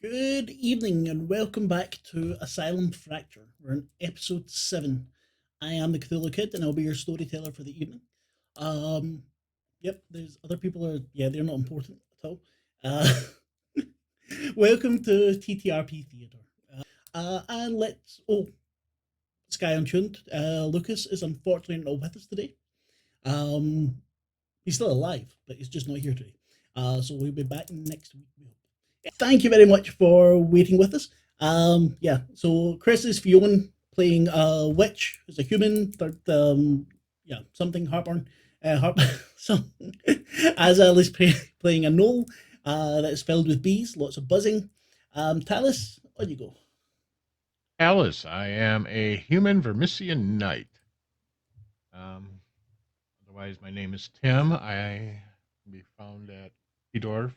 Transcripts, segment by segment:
Good evening and welcome back to Asylum Fracture. We're in episode 7. I am the Cthulhu Kid and I'll be your storyteller for the evening. Um, there's other people they're not important at all. Uh, welcome to TTRP Theatre. And Sky Untuned. Lucas is unfortunately not with us today. Um, he's still alive, but he's just not here today. So we'll be back next week. Thank you very much for waiting with us. So Chris is Fiona playing a witch who's a human. Something heartburn. Heart. So Azal is playing a knoll that's filled with bees, lots of buzzing. Talis, on you go. Alice, I am a human Vermisian knight. Otherwise, my name is Tim. I can be found at Edorf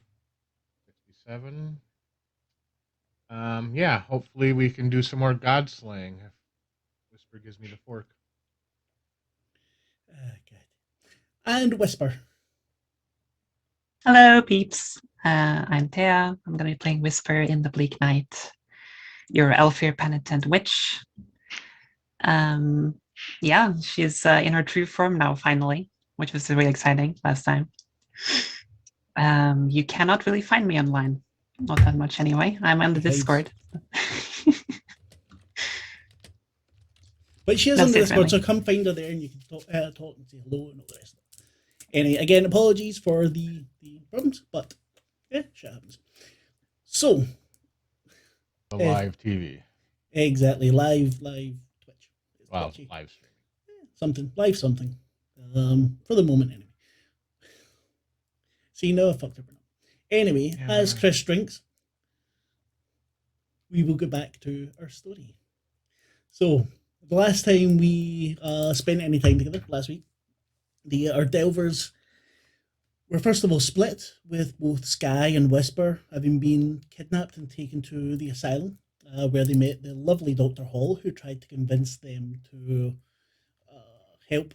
67. Hopefully we can do some more god slaying if Whisper gives me the fork. Good. And Whisper. Hello, peeps. I'm Thea. I'm going to be playing Whisper in The Bleak Night, your Elfir penitent witch. She's in her true form now, finally, which was really exciting last time. You cannot really find me online. Not that much anyway. I'm on the Discord. But she is on the Discord, so come find her there and you can talk and say hello and all the rest of it. Anyway, again, apologies for the problems, but yeah, shit happens. So, the live TV. Exactly, live Twitch. Wow, live streaming. Something. For the moment, anyway. See, no, I fucked up. Anyway, as Chris drinks, we will get back to our story. So, the last time we spent any time together, last week, our Delvers were first of all split, with both Sky and Whisper having been kidnapped and taken to the asylum, where they met the lovely Dr. Hall, who tried to convince them to help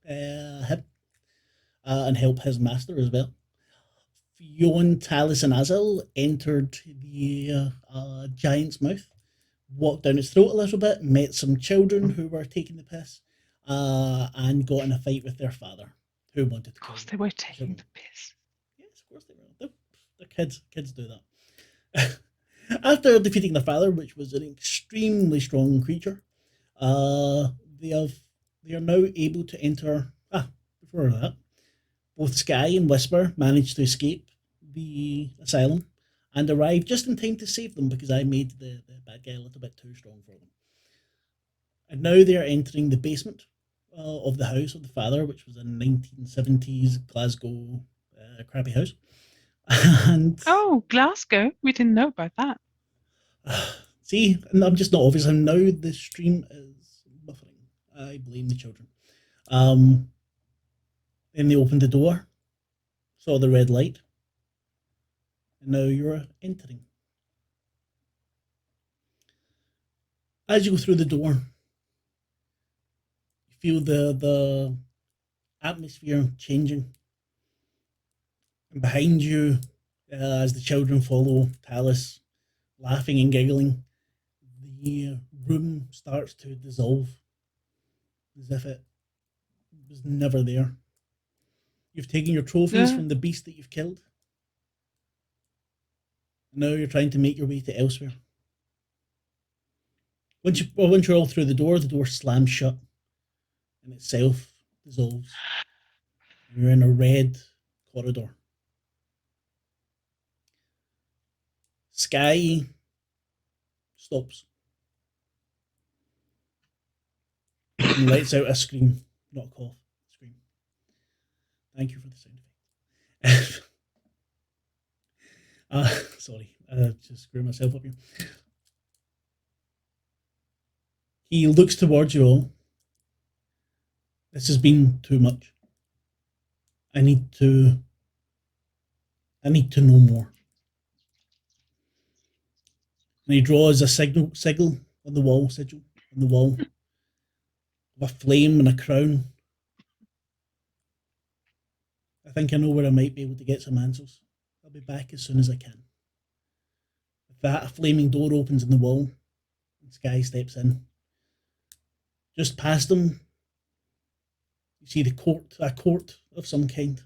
him and help his master as well. Fiona, Talis, and Azil entered the giant's mouth, walked down its throat a little bit, met some children who were taking the piss, and got in a fight with their father, who wanted to kill them. Of course they were taking the piss. Yes, of course they were. They're kids. Kids do that. After defeating their father, which was an extremely strong creature, they are now able to enter. Before that, both Sky and Whisper managed to escape the asylum and arrived just in time to save them, because I made the bad guy a little bit too strong for them. And now they are entering the basement of the house of the father, which was a 1970s Glasgow crappy house. And Glasgow, we didn't know about that. See, and I'm just not obvious. And now the stream is buffering. I blame the children. Then they opened the door, saw the red light, and now you're entering. As you go through the door, you feel the atmosphere changing. And behind you, as the children follow Talis, laughing and giggling, the room starts to dissolve, as if it was never there. You've taken your trophies from the beast that you've killed. Now you're trying to make your way to elsewhere. Once you're all through the door slams shut and itself dissolves. You're in a red corridor. Sky stops and lets out a scream, not a cough. Scream. Thank you for the sound effect. Sorry, I just screwed myself up here. He looks towards you all. This has been too much. I need to know more. And he draws a sigil on the wall, with a flame and a crown. I think I know where I might be able to get some answers. I'll be back as soon as I can. that flaming door opens in the wall. This guy steps in. Just past him, you see a court of some kind.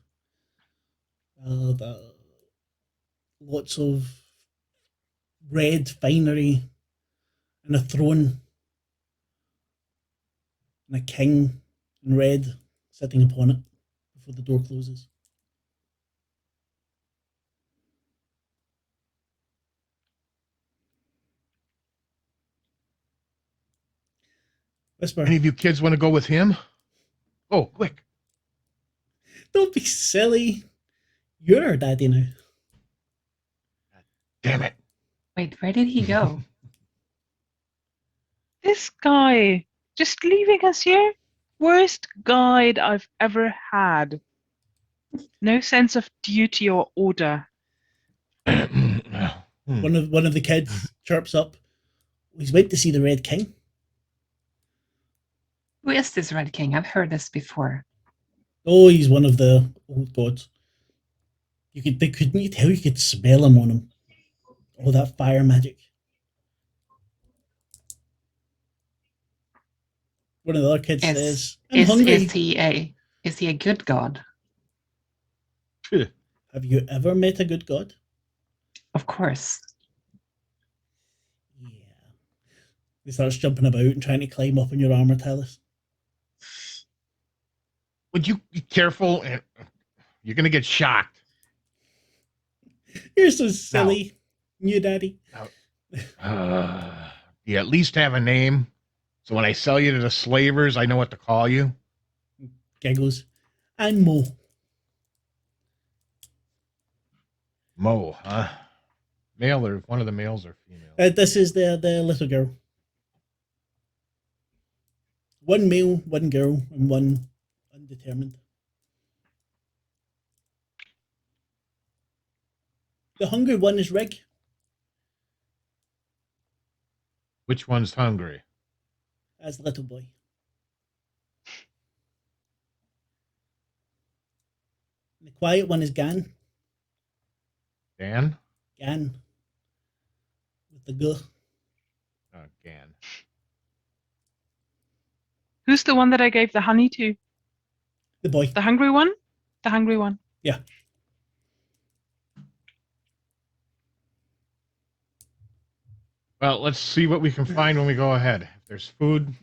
Lots of red finery and a throne and a king in red sitting upon it before the door closes. Whisper. Any of you kids want to go with him? Oh, quick. Don't be silly. You're our daddy now. Damn it. Wait, where did he go? This guy just leaving us here? Worst guide I've ever had. No sense of duty or order. One of the kids chirps up. He's went to see the Red King. Who is this Red King? I've heard this before. Oh, he's one of the old gods. Couldn't you tell you could smell him on him? All that fire magic. One of the other kids says, I'm hungry. Is he a good god? Have you ever met a good god? Of course. Yeah. He starts jumping about and trying to climb up on your armor, Talus. Would you be careful? You're going to get shocked. You're so silly, new daddy. You at least have a name. So when I sell you to the slavers, I know what to call you. Giggles. I'm Mo. Mo, huh? Male or one of the males or female? This is the little girl. One male, one girl, and one undetermined. The hungry one is Rig. Which one's hungry? As the little boy. The quiet one is Gan. Dan? Gan. With the G. Oh, Gan. Who's the one that I gave the honey to? The boy. The hungry one? The hungry one. Yeah. Well, let's see what we can find when we go ahead. If there's food.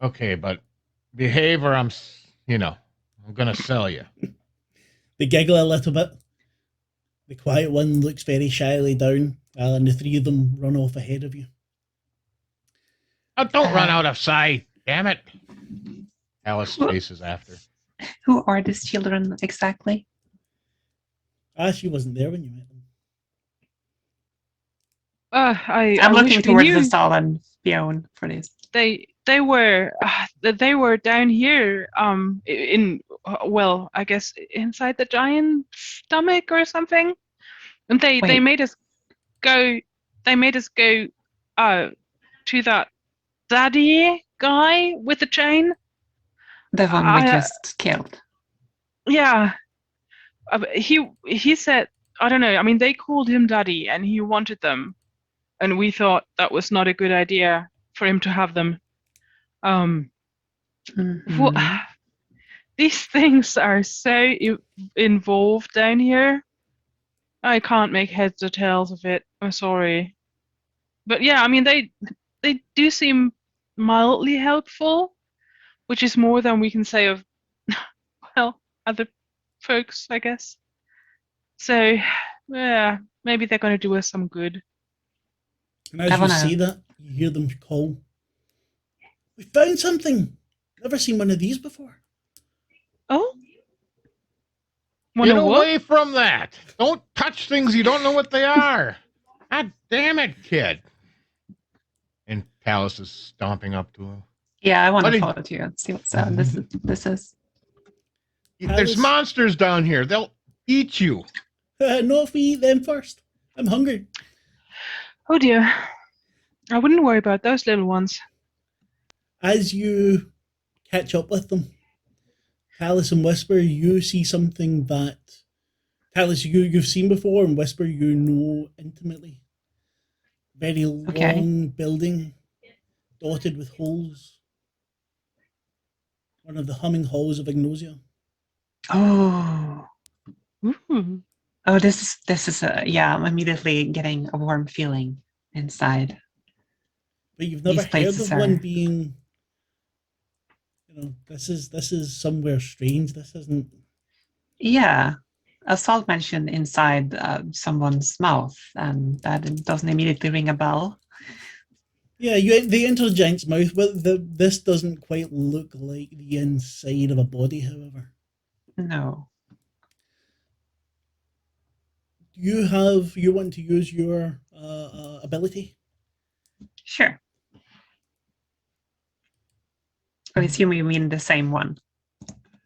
Okay, but behave or I'm going to sell you. They giggle a little bit. The quiet one looks very shyly down, and the three of them run off ahead of you. Oh, don't run out of sight. Damn it. Alice chases after. Who are these children exactly? She wasn't there when you met them. I'm looking towards the Stalin spion for this. They were down here I guess inside the giant stomach or something, and they made us go to that daddy guy with the chain, the one we just killed. Yeah, he said, I don't know, I mean, they called him daddy and he wanted them, and we thought that was not a good idea for him to have them. Well, these things are so involved down here. I can't make heads or tails of it. I'm sorry, but yeah, I mean, they do seem mildly helpful, which is more than we can say of other folks, I guess. So yeah, maybe they're going to do us some good. And as you see that, you hear them call, "We found something! Never seen one of these before." Oh? Get away from that! Don't touch things you don't know what they are! God damn it, kid! And Talus is stomping up to him. Yeah, I want to follow you and see what's this is. There's monsters down here. They'll eat you. No, if we eat them first. I'm hungry. Oh dear. I wouldn't worry about those little ones. As you catch up with them, Talus and Whisper, you see something that Palace, you've seen before, and Whisper you know intimately. Very long building, dotted with holes. One of the humming halls of Ignosia. Oh, Ooh. oh, this is yeah. I'm immediately getting a warm feeling inside. But you've never These heard places of one are- being, this is somewhere strange. This isn't. Yeah, a salt mentioned inside someone's mouth, and that doesn't immediately ring a bell. Yeah, they enter a giant's mouth, but this doesn't quite look like the inside of a body. However, No. you want to use your ability? Sure. I assume you mean the same one.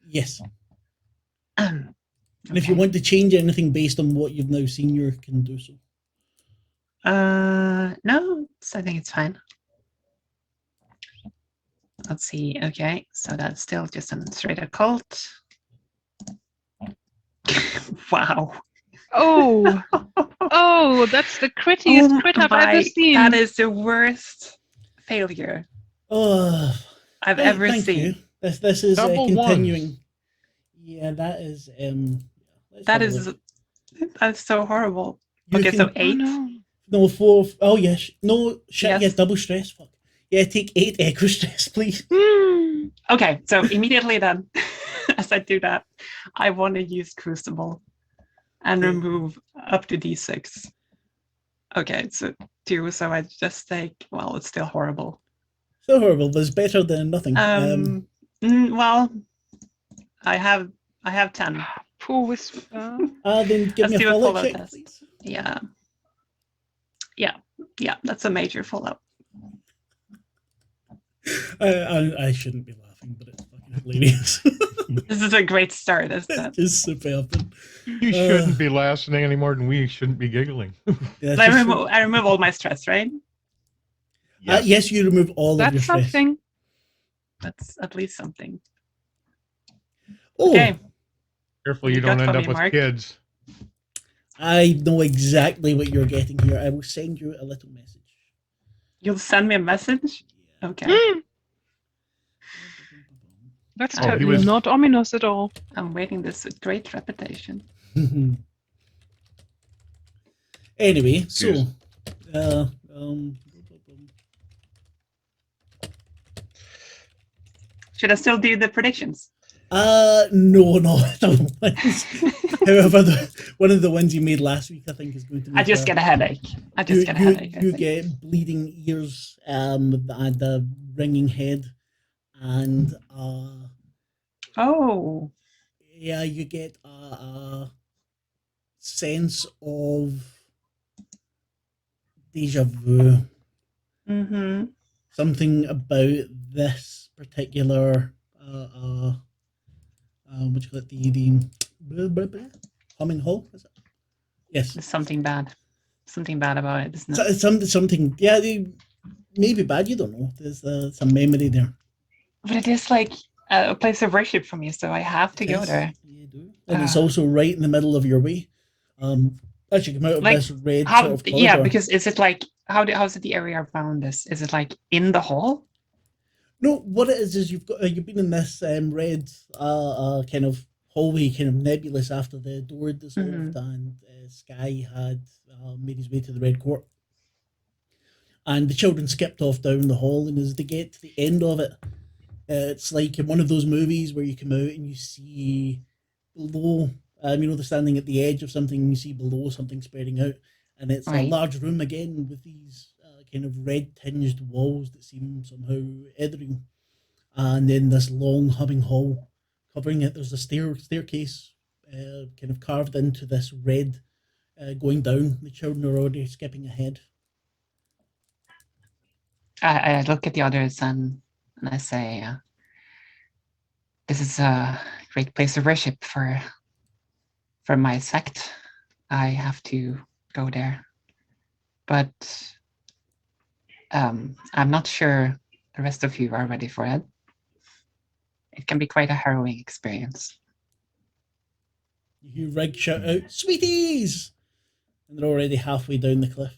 Yes. Um, And if you want to change anything based on what you've now seen, you can do so. no, I think it's fine. Let's see. Okay, so that's still just a straight occult. Wow. Oh, oh, that's the crittiest crit I've ever seen. That is the worst failure I've ever thank seen. you. This is Double continuing. ones. Yeah, that is. That's so horrible. You Okay, so can- 8. Oh, no. No, 4. Oh, yes. No, shit. Yes. Yeah, double stress. Fuck. Yeah, take 8 echo stress, please. Hmm. Okay, so immediately then, as I do that, I want to use Crucible and Okay. remove up to D6. Okay, so 2, so I just take, well, it's still horrible. So horrible, but it's better than nothing. Well, I have 10. Poor Whisper. Then give Let's me do a a follow follow check, test. please. Yeah, that's a major follow. I shouldn't be laughing, but it's fucking hilarious. This is a great start, isn't it? It's just superb. You shouldn't be laughing any more than we shouldn't be giggling. Yeah, I remove all my stress, right? yes, you remove all of your That's stress. something. That's at least something. Oh, Okay. Careful You you don't got end for up me, with Mark. kids. I know exactly what you're getting here. I will send you a little message. You'll send me a message? Okay. Hmm. That's Oh, totally was- not ominous at all. I'm waiting this with great repetition. Anyway, so Yes. Should I still do the predictions? no, double ones. However, one of the ones you made last week, I think, is going to be. I just get a headache. I get bleeding ears, the ringing head, and Oh. yeah, you get a sense of deja vu. Mm-hmm. Something about this particular what do you call it, the humming hole, is it? Yes. There's something bad about it, isn't it? Something, yeah, maybe bad, you don't know. There's some memory there. But it is like a place of worship for me, so I have to go Yes, there. you do. And it's also right in the middle of your way. As you come out of Like, this red How? sort of corridor. Yeah, because is it like how's it the area around this? Is it like in the hall? No, what it is you've been in this red kind of hallway, kind of nebulous after the door dissolved and Sky had made his way to the Red Court. And the children skipped off down the hall, and as they get to the end of it, it's like in one of those movies where you come out and you see below, they're standing at the edge of something, and you see below something spreading out, and it's a large room again with these kind of red tinged walls that seem somehow ethereal, and then this long humming hall covering it. There's a staircase kind of carved into this red going down. The children are already skipping ahead. I look at the others and I say, "This is a great place of worship for my sect. I have to go there, but I'm not sure the rest of you are ready for it. It can be quite a harrowing experience." You hear Rig shout out, "Sweeties!" And they're already halfway down the cliff.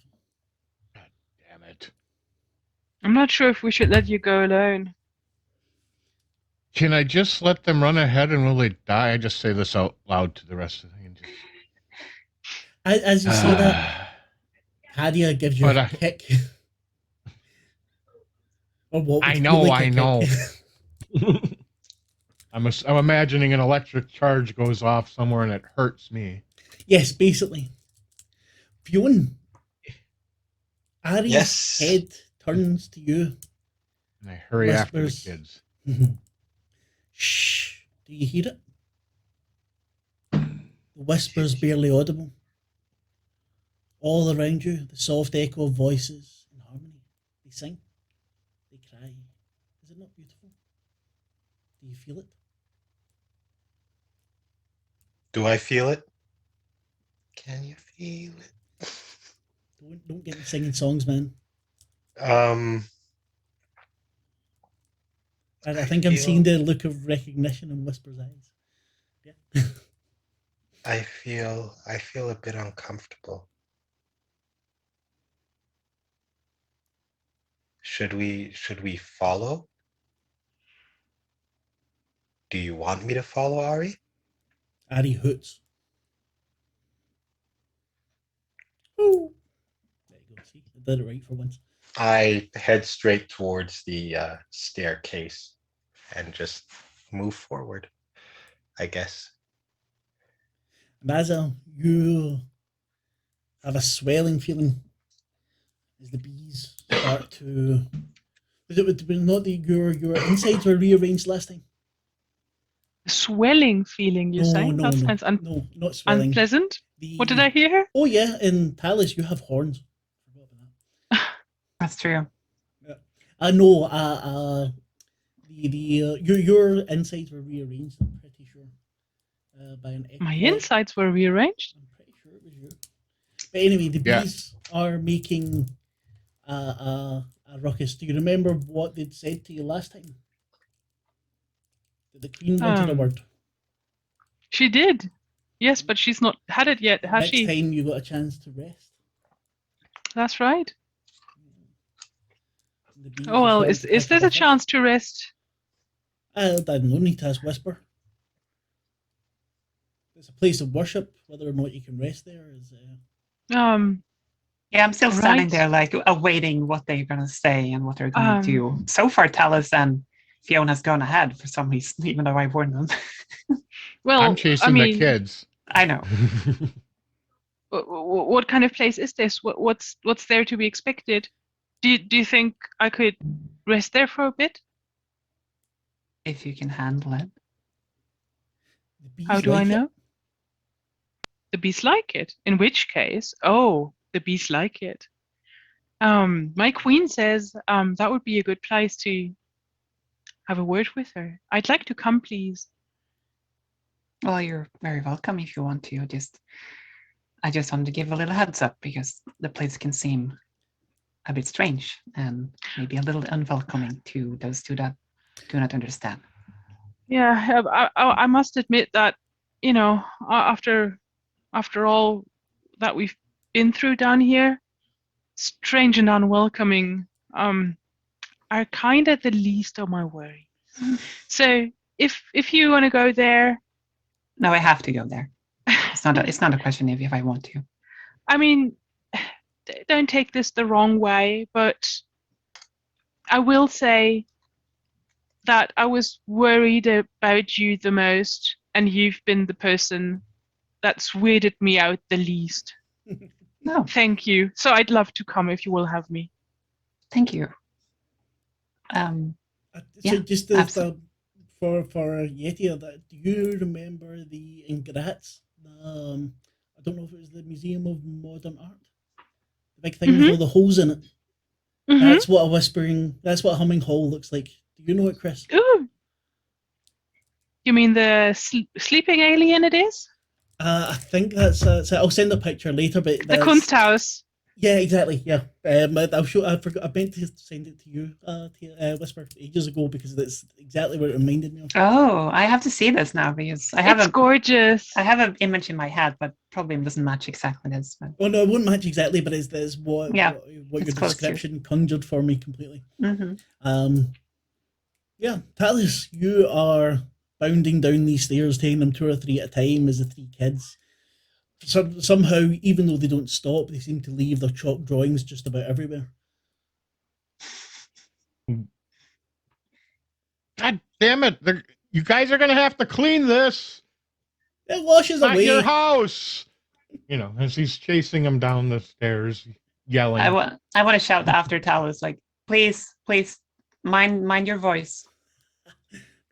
God damn it. I'm not sure if we should let you go alone. Can I just let them run ahead and will they die? I just say this out loud to the rest of the thing. As you say that, Hadia gives you But a kick. Or what would I feel know, like I a know. kick. I'm imagining an electric charge goes off somewhere and it hurts me. Yes, basically. Fionn, Ari's Yes. head turns to you. And I hurry after the Whispers. kids. Shh. Do you hear it? The whisper's barely audible. All around you, the soft echo of voices in harmony. They sing. They cry. Is it not beautiful? Do you feel it? Do I feel it? Can you feel it? Don't get me singing songs, man. I think I'm seeing the look of recognition in Whisper's eyes. Yeah. I feel a bit uncomfortable. Should we follow? Do you want me to follow, Ari? Ari hoots. Ooh. There you go. See, I did it right for once. I head straight towards the staircase and just move forward, I guess. Basil, you have a swelling feeling as the bees start to. Was it not that your insides were rearranged last time? Swelling feeling, you say? No, That sounds no, not swelling. unpleasant. What did I hear? Oh yeah, in Talis you have horns. Forgot about that. That's true. No, your insides were rearranged. I'm pretty sure. By an My insides were rearranged. I'm pretty sure it was you. But anyway, the bees are making a ruckus. Do you remember what they'd said to you last time? That the queen wanted a word. She did. Yes, but she's not had it yet, has she? Next time you got a chance to rest. That's right. Oh well, is there a chance to rest? I don't know, need to ask Whisper. It's a place of worship. Whether or not you can rest there is. Yeah, I'm still standing Right. there, like awaiting what they're gonna say and what they're gonna do. So far, Talis and Fiona's gone ahead for some reason, even though I warned them. Well, I'm chasing the kids. I know. What kind of place is this? What's there to be expected? Do you think I could rest there for a bit? If you can handle it. How do I know? The bees like it. In which case, the bees like it. My queen says that would be a good place to have a word with her. I'd like to come, please. Well, you're very welcome if you want to. I just wanted to give a little heads up because the place can seem a bit strange and maybe a little unwelcoming to those two that do not understand. Yeah, I must admit that, after all that we've been through down here, strange and unwelcoming are kind of the least of my worries. So if you want to go there, no, I have to go there. It's not a question if I want to. I mean, don't take this the wrong way, but I will say that I was worried about you the most, and you've been the person that's weirded me out the least. No. Thank you. So I'd love to come if you will have me. Thank you. So just for Yeti, do you remember the Ingrats? I don't know if it was the Museum of Modern Art. The big thing with all the holes in it. Mm-hmm. That's what a humming hole looks like. Do you know it, Chris? Ooh. You mean the sleeping alien it is? I think that's I'll send a picture later, but The Kunsthaus. Yeah, exactly. Yeah, I'll show. I forgot. I meant to send it to you, Whisper, ages ago because that's exactly what it reminded me of. Oh, I have to see this now because It's gorgeous. I have an image in my head, but probably doesn't match exactly this. But Oh no, it won't match exactly, but it's what Yeah, what your it's close to. description conjured for me completely. Mm-hmm. Yeah, Talis, you are bounding down these stairs, taking them 2 or 3 at a time as the 3 kids. Somehow, even though they don't stop, they seem to leave their chalk drawings just about everywhere. God damn it! You guys are gonna have to clean this. It washes Not away. your house. You know, as he's chasing him down the stairs, yelling. I want to shout after Talus, like, please, mind your voice.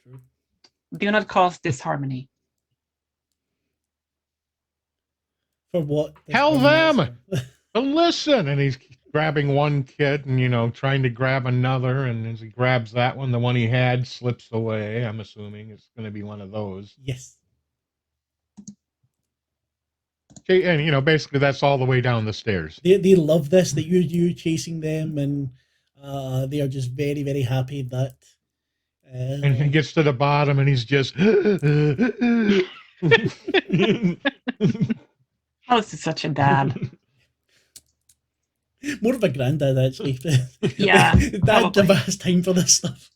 True. Do not cause disharmony. For what? Tell them to listen. And he's grabbing one kid and, you know, trying to grab another. And as he grabs that one, the one he had slips away. I'm assuming it's going to be one of those. Yes. And, you know, basically that's all the way down the stairs. They love this, that you chasing them, and they are just very, very happy that. And he gets to the bottom and he's just. Talus is such a dad. More of a granddad, actually. Yeah. Dad never has time for this stuff.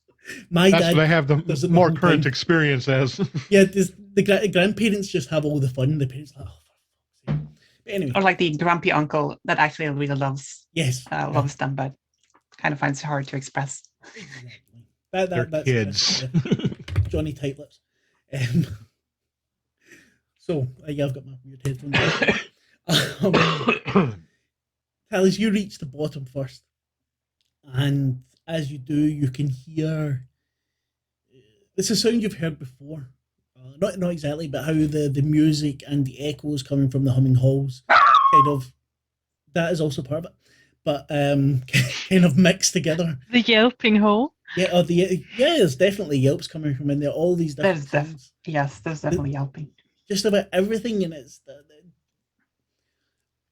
My That's dad. what I have the more current experience as. Yeah, the grandparents just have all the fun. The parents are like, oh, for fuck's sake. But anyway. Or like the grumpy uncle that actually really loves loves them, but kind of finds it hard to express. Exactly. They're kids. Johnny Tight Lips. So, yeah, I've got my weird headphones. Talis, you reach the bottom first. And as you do, you can hear... It's a sound you've heard before. Not exactly, but how the music and the echoes coming from the humming halls kind of... That is also part of it. But kind of mixed together. The yelping hole. Yeah, there's definitely yelps coming from in there. All these different things. Yes, there's definitely yelping. Just about everything, and it's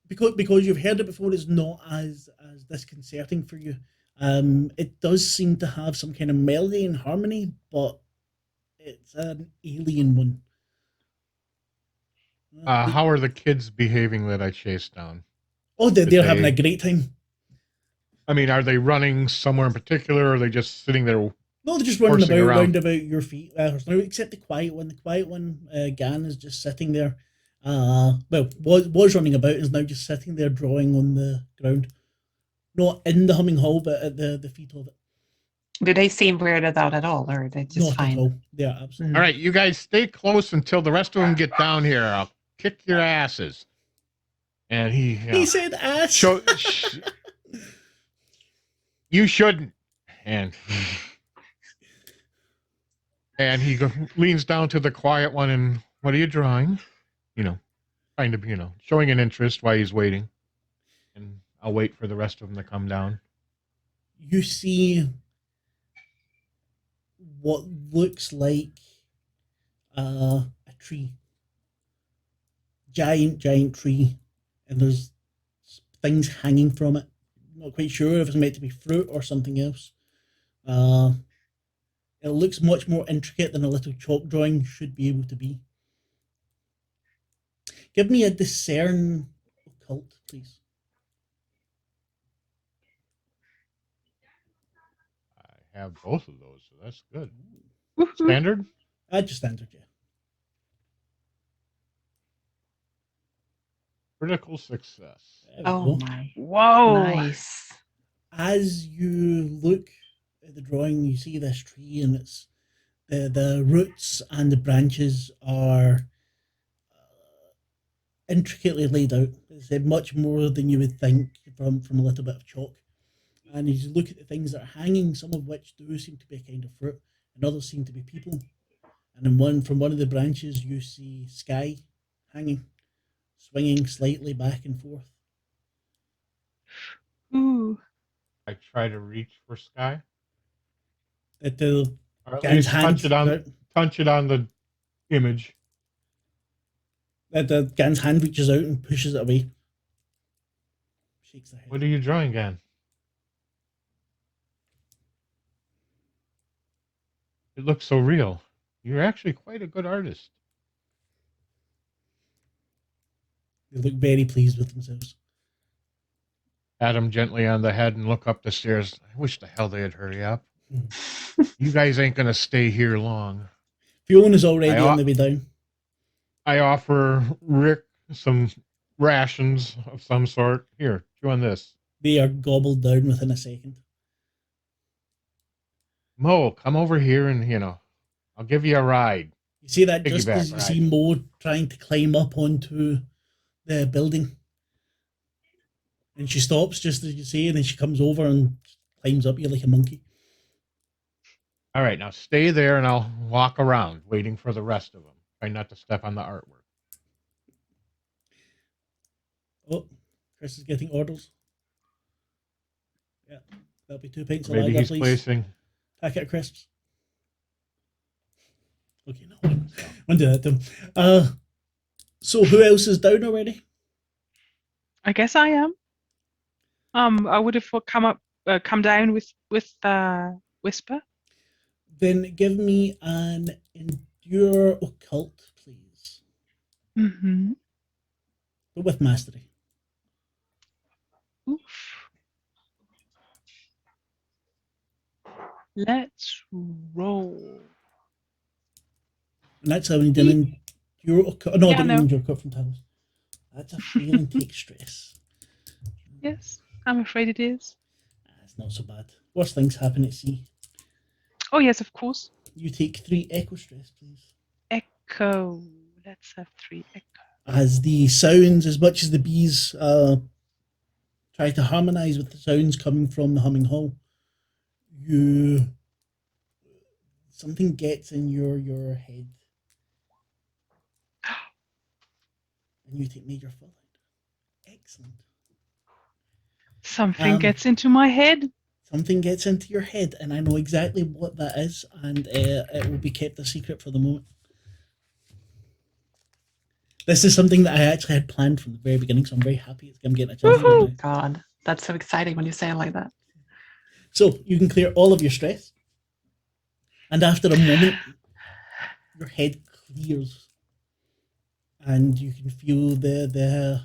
because you've heard it before. It's not as disconcerting for you. It does seem to have some kind of melody and harmony, but it's an alien one. How are the kids behaving that I chased down? Oh, they're having a great time. I mean, are they running somewhere in particular, or are they just sitting there? No, they're just running round about your feet. Except the quiet one. The quiet one, Gan, is just sitting there. Was running about, is now just sitting there drawing on the ground. Not in the humming hall, but at the feet of it. Do they seem weirded out at all, or are they just fine? Not at all. Yeah, absolutely. All right, you guys stay close until the rest of them get down here. I'll kick your asses. And he said ass. You shouldn't. And he leans down to the quiet one and, what are you drawing? You know, kind of, showing an interest while he's waiting. And I'll wait for the rest of them to come down. You see what looks like a tree. Giant tree. And there's things hanging from it. Not quite sure if it's meant to be fruit or something else. It looks much more intricate than a little chalk drawing should be able to be. Give me a discern occult, please. I have both of those, so that's good. Standard? Just standard, yeah. Critical success. Oh my. Whoa. Nice. As you look at the drawing, you see this tree, and it's the roots and the branches are intricately laid out. It's much more than you would think from a little bit of chalk. And as you look at the things that are hanging, some of which do seem to be a kind of fruit, and others seem to be people. And in from one of the branches, you see Sky hanging, swinging slightly back and forth. Ooh. I try to reach for Sky. The Or at least touch it on the image. The Gan's hand reaches out and pushes it away. Shakes her head. What are you drawing on? It looks so real. You're actually quite a good artist. They look very pleased with themselves. Pat him gently on the head and look up the stairs. I wish the hell they'd hurry up. You guys ain't going to stay here long. Fiona's already on the way down. I offer Rick some rations of some sort. Here, chew on this. They are gobbled down within a second. Mo, come over here and, I'll give you a ride. You see that just Piggyback as you ride. see Mo trying to climb up onto the building. And she stops just as you say, and then she comes over and climbs up you like a monkey. All right, now stay there and I'll walk around waiting for the rest of them. Try not to step on the artwork. Oh, Chris is getting orders. Yeah, that'll be 2 pints of Maybe lager, he's please. placing. Packet of crisps. Okay, no. I'll do that to him. So who else is down already? I guess I am. I would have come down with Whisper. Then give me an endure occult, please. Mm-hmm. But with mastery. Oof. Let's roll. And that's how we did endure occult. No, I Yeah, didn't no. mean endure occult from Talos. That's a fail and take stress. Yes, I'm afraid it is. It's not so bad. Worst things happen at sea. Oh yes, of course. You take 3 echo stress, please. Echo. Let's have 3 echo. As the sounds, as much as the bees try to harmonize with the sounds coming from the humming hall, something gets in your head, and you take major fallout. Excellent. Something gets into my head. Something gets into your head, and I know exactly what that is, and it will be kept a secret for the moment. This is something that I actually had planned from the very beginning, so I'm very happy I'm getting a chance to do it now. God, that's so exciting when you say it like that. So you can clear all of your stress, and after a moment, your head clears, and you can feel the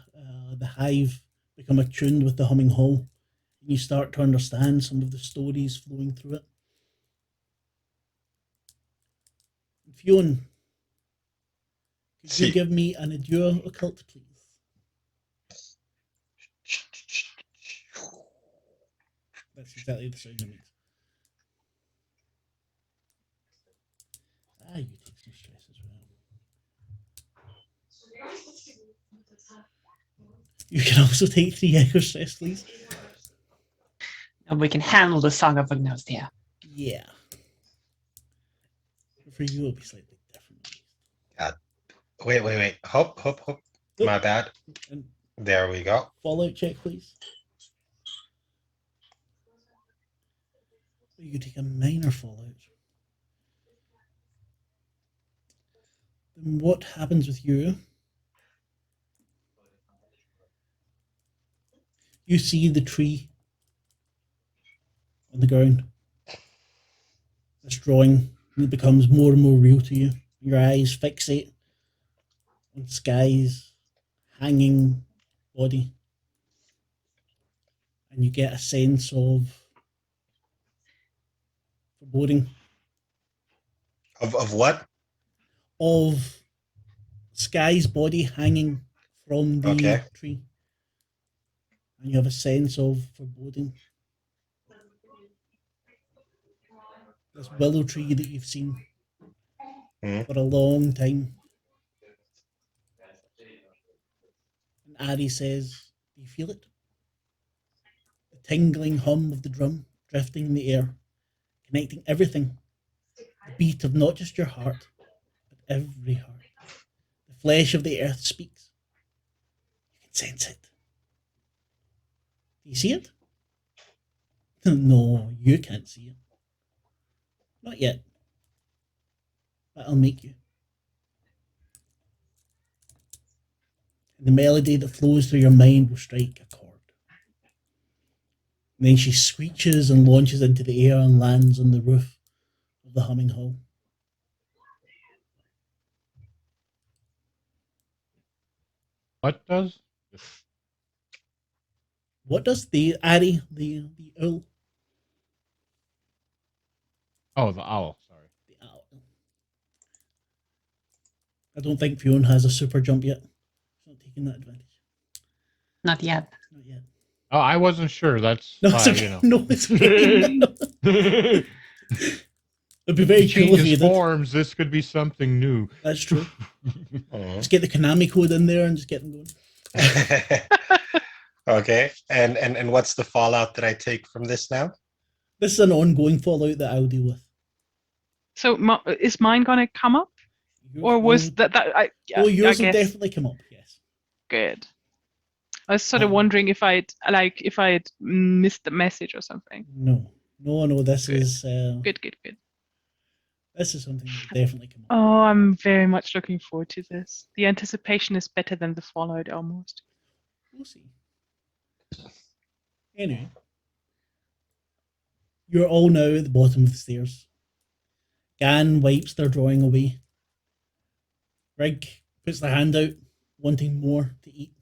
hive become attuned with the humming hall. You start to understand some of the stories flowing through it. Fiona, could you give me an endure occult, please? That's exactly the sound it makes. You take some stress as well. You can also take 3 echo stress, please. And we can handle the Song of Agnostia. Yeah. For you, it'll be slightly different. Wait. Hop. My bad. And There we go. fallout check, please. You take a minor fallout. Then what happens with you? You see the tree on the ground. This drawing, it becomes more and more real to you. Your eyes fixate on Sky's hanging body. And you get a sense of foreboding. Of what? Of Sky's body hanging from the tree. And you have a sense of foreboding. This willow tree that you've seen for a long time. And Ari says, do you feel it? The tingling hum of the drum drifting in the air, connecting everything. The beat of not just your heart, but every heart. The flesh of the earth speaks. You can sense it. Do you see it? No, you can't see it. Not yet. But I'll make you. And the melody that flows through your mind will strike a chord. And then she screeches and launches into the air and lands on the roof of the humming hall. What does? What does the Ari, the owl, Oh, the owl. Sorry. the owl? I don't think Fionn has a super jump yet. He's not taking that advantage. Not yet. Not yet. Oh, I wasn't sure. That's No, why, it's okay. you know. No, it's okay. It'd be very He cool if you changes did. forms. This could be something new. That's true. Mhm. Just get the Konami code in there and just get them going. Okay. And what's the fallout that I take from this now? This is an ongoing fallout that I'll deal with. So is mine gonna come up, Yours or was will- that I? Yeah, Oh, yours I will guess. definitely come up. Yes. Good. I was sort of Um, wondering if I'd missed the message or something. No. This Good. is Good. this is something that will definitely come up. Oh, I'm very much looking forward to this. The anticipation is better than the fallout almost. We'll see. Anyway, you're all now at the bottom of the stairs. Gan wipes their drawing away. Rig puts their hand out, wanting more to eat.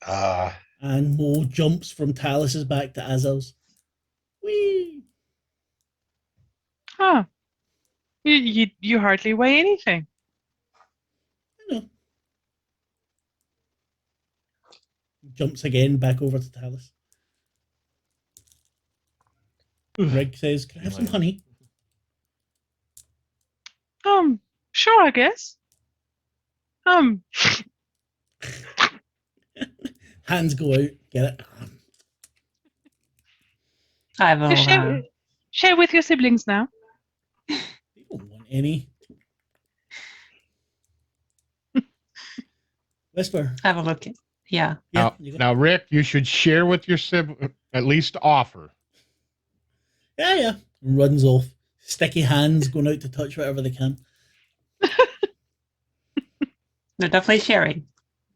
And Mo jumps from Talus's back to Azal's. Whee! Huh. You hardly weigh anything. I know. Jumps again back over to Talus. Rig says, "Can I have some honey?" Sure, I guess. Hands go out, get it. I will. Share with your siblings now. They don't want any. Whisper. Have a look. Yeah. Yeah, you got Now, Rick, you should share with your sibling, at least offer. Yeah. Runs off. Sticky hands going out to touch whatever they can. They're definitely sharing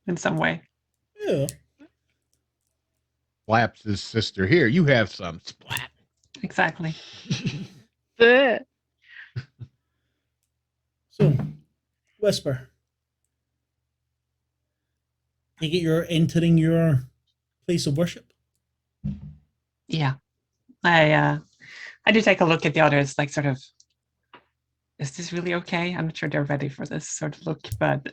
in some way. Yeah. Slaps his sister. Here, you have some. Splat. Exactly. Bleh. So, Whisper. Take it you're entering your place of worship. Yeah. I do take a look at the others, like sort of, is this really okay? I'm not sure they're ready for this sort of look, but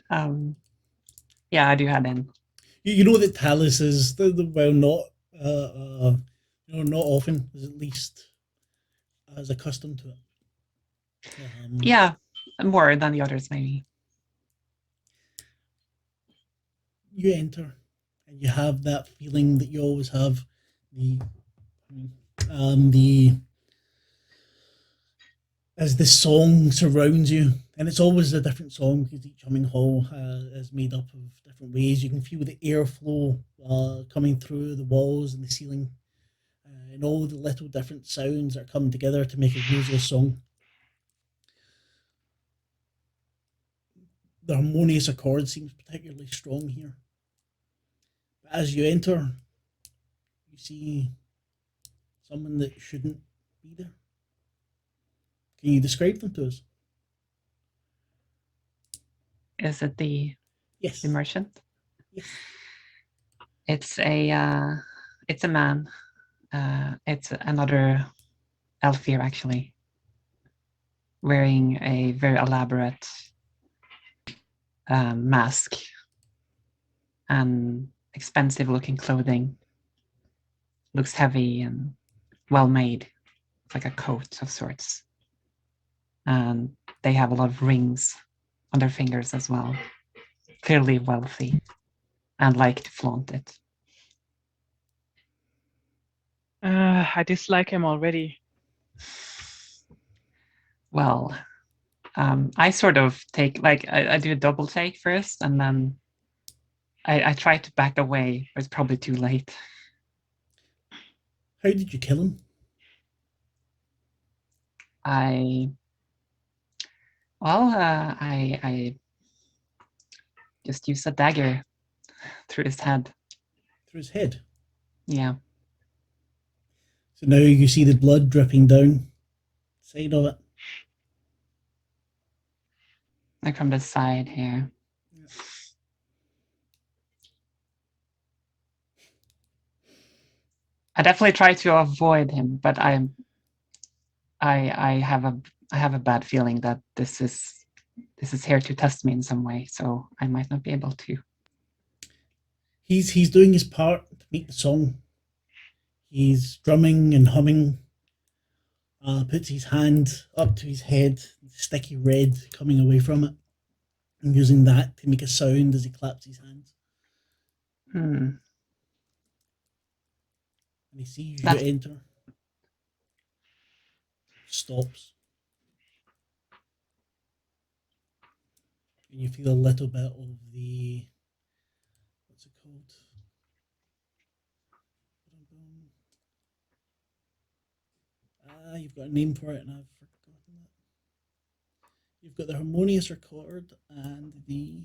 yeah, I do head in. You know that Talus is not often, is at least as accustomed to it. Yeah, more than the others maybe. You enter, and you have that feeling that you always have. As the song surrounds you, and it's always a different song because each humming hall is made up of different ways. You can feel the airflow coming through the walls and the ceiling, and all the little different sounds that are coming together to make a musical song. The harmonious accord seems particularly strong here. But as you enter, you see someone that shouldn't be there. Can you describe them to us? Is it the Yes. merchant? Yes. It's a man. It's another elf here actually, wearing a very elaborate mask and expensive looking clothing. Looks heavy and well made. It's like a coat of sorts. And they have a lot of rings on their fingers as well. Clearly wealthy and like to flaunt it. I dislike him already. Well, I sort of take, like, I do a double take first, and then I try to back away, but it's probably too late. How did you kill him? I just used a dagger through his head. Through his head. Yeah. So now you see the blood dripping down the side of it. Like from the side here. I definitely try to avoid him, but I have a bad feeling that this is here to test me in some way, so I might not be able to. He's doing his part to make the song. He's drumming and humming. Puts his hand up to his head, sticky red coming away from it, and using that to make a sound as he claps his hands. Hmm. And he sees you enter. Stops. And you feel a little bit of the, what's it called? You've got a name for it and I've forgotten it. You've got the harmonious record and the,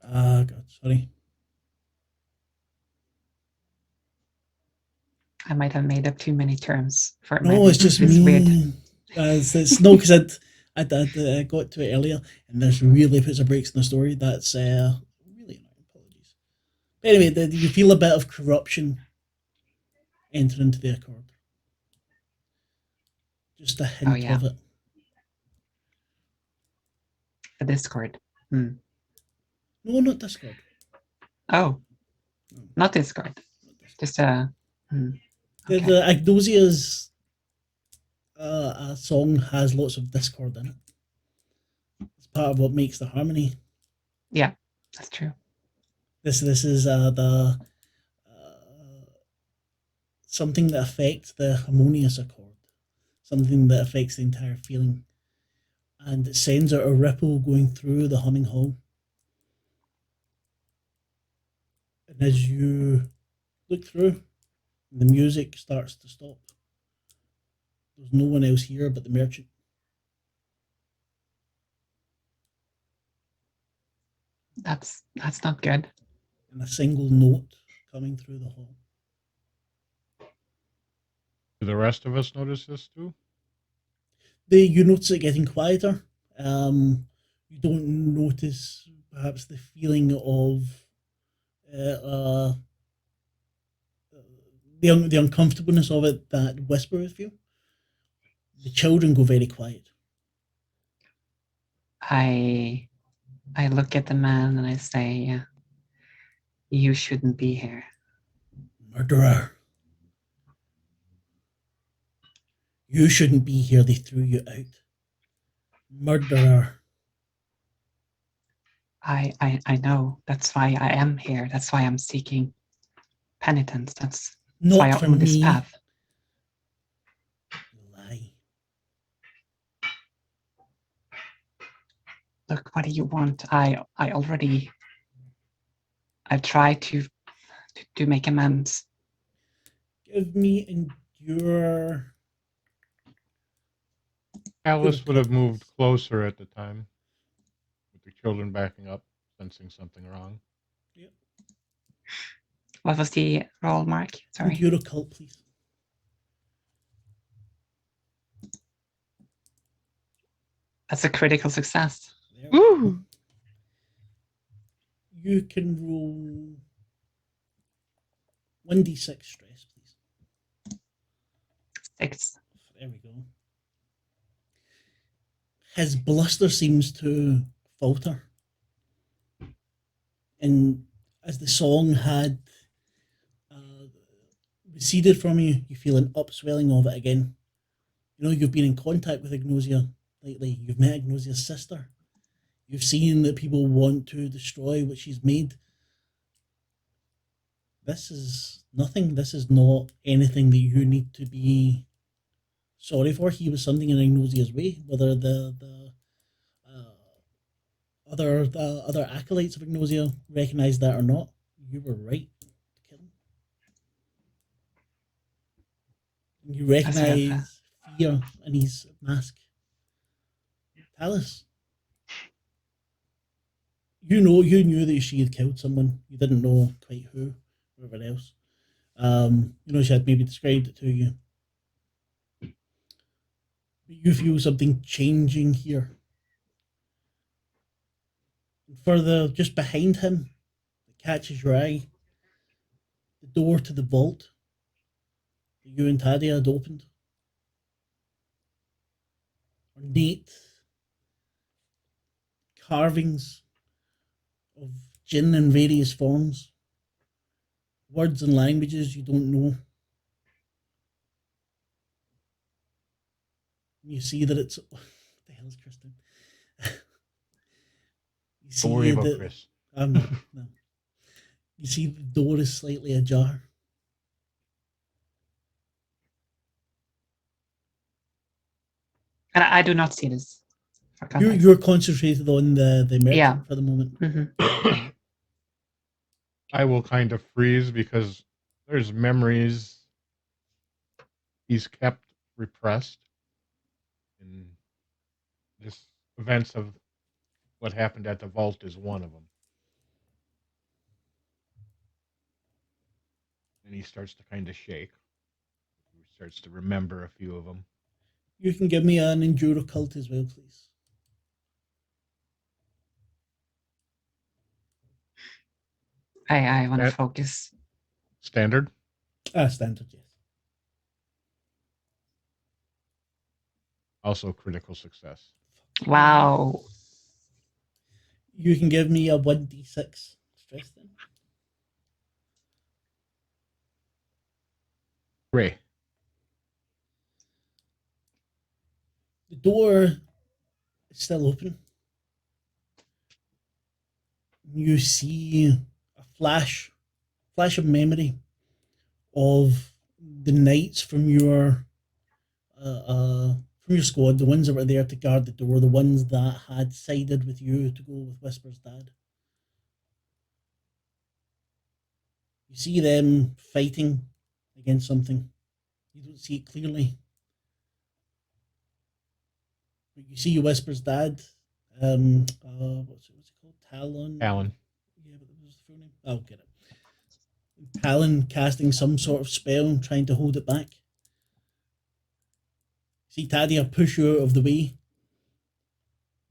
God, sorry. I might have made up too many terms for it. No, it's just it's me. Weird. It's no, because I got to it earlier, and there's really puts a breaks in the story. That's really annoying. Apologies. But anyway, you feel a bit of corruption enter into the accord. Just a hint of it. The Discord. Hmm. No, not Discord. Oh, no. Not Discord. Just a. Okay. The Agnosia's a song has lots of discord in it. It's part of what makes the harmony. Yeah, that's true. This is the something that affects the harmonious accord, something that affects the entire feeling, and it sends out a ripple going through the humming hall. And as you look through, the music starts to stop. There's no one else here but the merchant. That's not good. And a single note coming through the hall. Do the rest of us notice this too? You notice it getting quieter. You don't notice perhaps the feeling of the uncomfortableness of it that whisperers feel. The children go very quiet. I look at the man and I say, "You shouldn't be here." Murderer. You shouldn't be here. They threw you out. Murderer. I know. That's why I am here. That's why I'm seeking penitence. That's Not why I for own this me. path. Lie. Look, what do you want? I've tried to make amends. Give me endure. Alice would have moved closer at the time, with the children backing up, sensing something wrong. Yep. What was the roll, Mark? Sorry. Endure occult, please. That's a critical success. Ooh. You can roll 1d6 stress, please. 6. There we go. His bluster seems to falter. And as the song had receded from you, you feel an upswelling of it again. You know, you've been in contact with Agnosia lately. You've met Agnosia's sister. You've seen that people want to destroy what she's made. This is nothing. This is not anything that you need to be sorry for. He was something in Agnosia's way, whether the other acolytes of Agnosia recognize that or not. You were right to kill him. You recognize fear in his mask. Talus, you knew that she had killed someone. You didn't know quite who, whoever else. She had maybe described it to you. But you feel something changing here. And further, just behind him, it catches your eye. The door to the vault that you and Tadia had opened. Ornate carvings of jinn in various forms. Words and languages you don't know. You see that it's... What the hell is Kristen? You see Don't worry about that, Chris. I'm not, no. You see the door is slightly ajar. And I do not see this. For context. You're concentrated on the merchant Yeah. for the moment. Mhm. I will kind of freeze because there's memories he's kept repressed, and just events of what happened at the vault is one of them. And he starts to kind of shake. He starts to remember a few of them. You can give me an endure occult as well, please. I want to focus. Standard? Standard, yes. Also critical success. Wow. You can give me a 1d6 stress then. Ray. The door is still open. You see a flash of memory of the knights from your squad, the ones that were there to guard the door, the ones that had sided with you to go with Whisper's dad. You see them fighting against something. You don't see it clearly. But you see Whisper's dad. What's it called? Talon. Yeah, but what was the full name? I'll get it. Talon casting some sort of spell, trying to hold it back. See Tadia push you out of the way.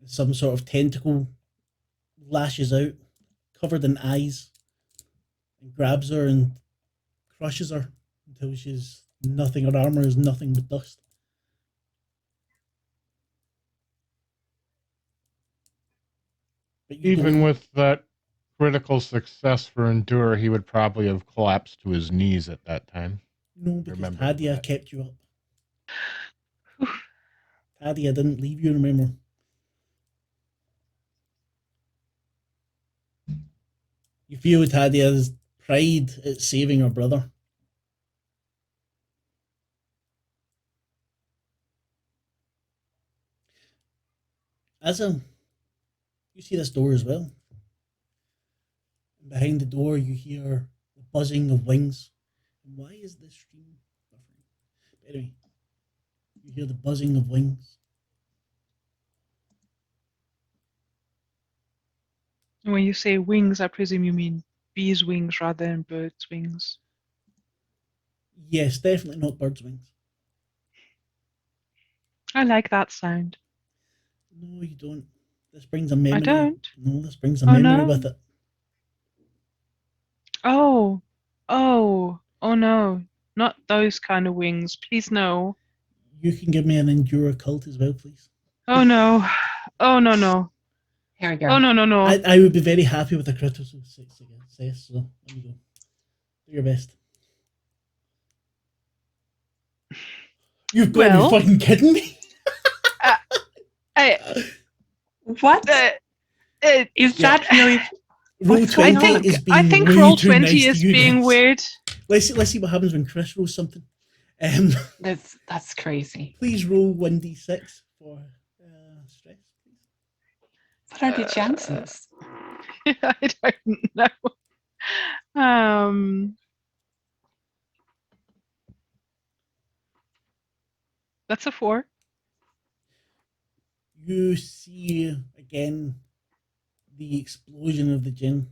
Some sort of tentacle lashes out, covered in eyes, and grabs her and crushes her until she's nothing. Her armor is nothing but dust. But Even with that critical success for Endure, he would probably have collapsed to his knees at that time. No, because Tadia kept you up. Tadia didn't leave you, remember? You feel Tadia's pride at saving her brother. You see this door as well. And behind the door, you hear the buzzing of wings. And why is this stream buffering? Anyway, you hear the buzzing of wings. When you say wings, I presume you mean bees' wings rather than birds' wings. Yes, definitely not birds' wings. I like that sound. No, you don't. This brings a memory. I don't. No, this brings a memory with it. Oh no. Not those kind of wings. Please no. You can give me an endure occult as well, please. Oh no. Oh no. Here we go. Oh no. I would be very happy with a critical success, so there you go. Do your best. You've got to be fucking kidding me. What? Is that really? Roll20 is being I think way Roll20 too nice is to you being guys. weird. Let's see what happens when Chris rolls something. That's crazy. Please roll 1d6 for stress, please. What are the chances? I don't know. That's a 4. You see again the explosion of the gin.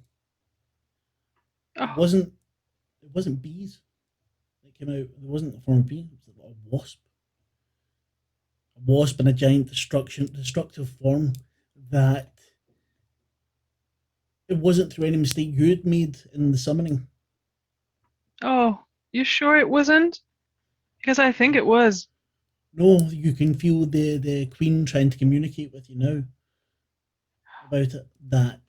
Oh, It wasn't bees that came out. It wasn't a form of bee. It was a wasp. A wasp in a giant destructive form that it wasn't through any mistake you'd made in the summoning. oh, you sure it wasn't? Because I think it was. No, you can feel the queen trying to communicate with you now about it, that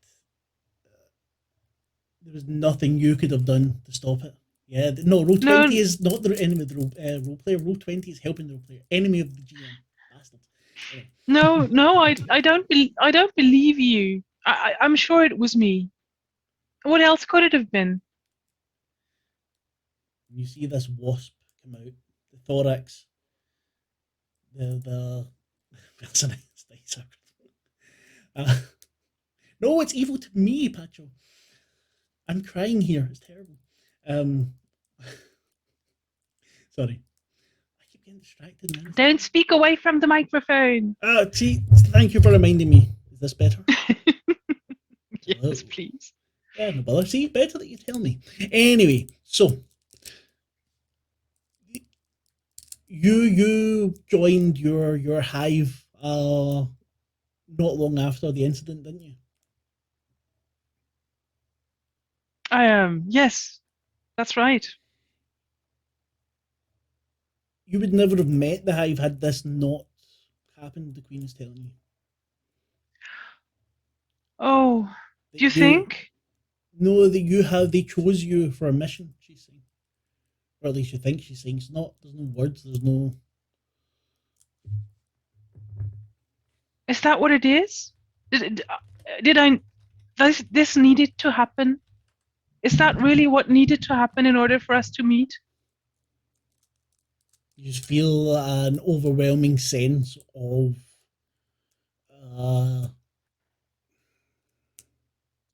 there was nothing you could have done to stop it. Yeah, no, Roll20 No. is not the enemy of the role player. Roll20 is helping the role player. Enemy of the GM. Bastards. Anyway. No, I don't believe you. I'm sure it was me. What else could it have been? You see this wasp come out, the thorax, the that's a nice no, it's evil to me, Pacho. I'm crying here. It's terrible. Sorry. I keep getting distracted now. Don't speak away from the microphone. See, thank you for reminding me. Is this better? Yes, please. Yeah, no bother. See, better that you tell me. Anyway, so you joined your hive not long after the incident, didn't you? Yes, that's right. You would never have met the hive had this not happened, the Queen is telling you. Oh, do you think? No, that they chose you for a mission, she's saying. Or at least you think she's saying. It's not, there's no words, there's no... Is that what it is? Did I... This needed to happen? Is that really what needed to happen in order for us to meet? You just feel an overwhelming sense of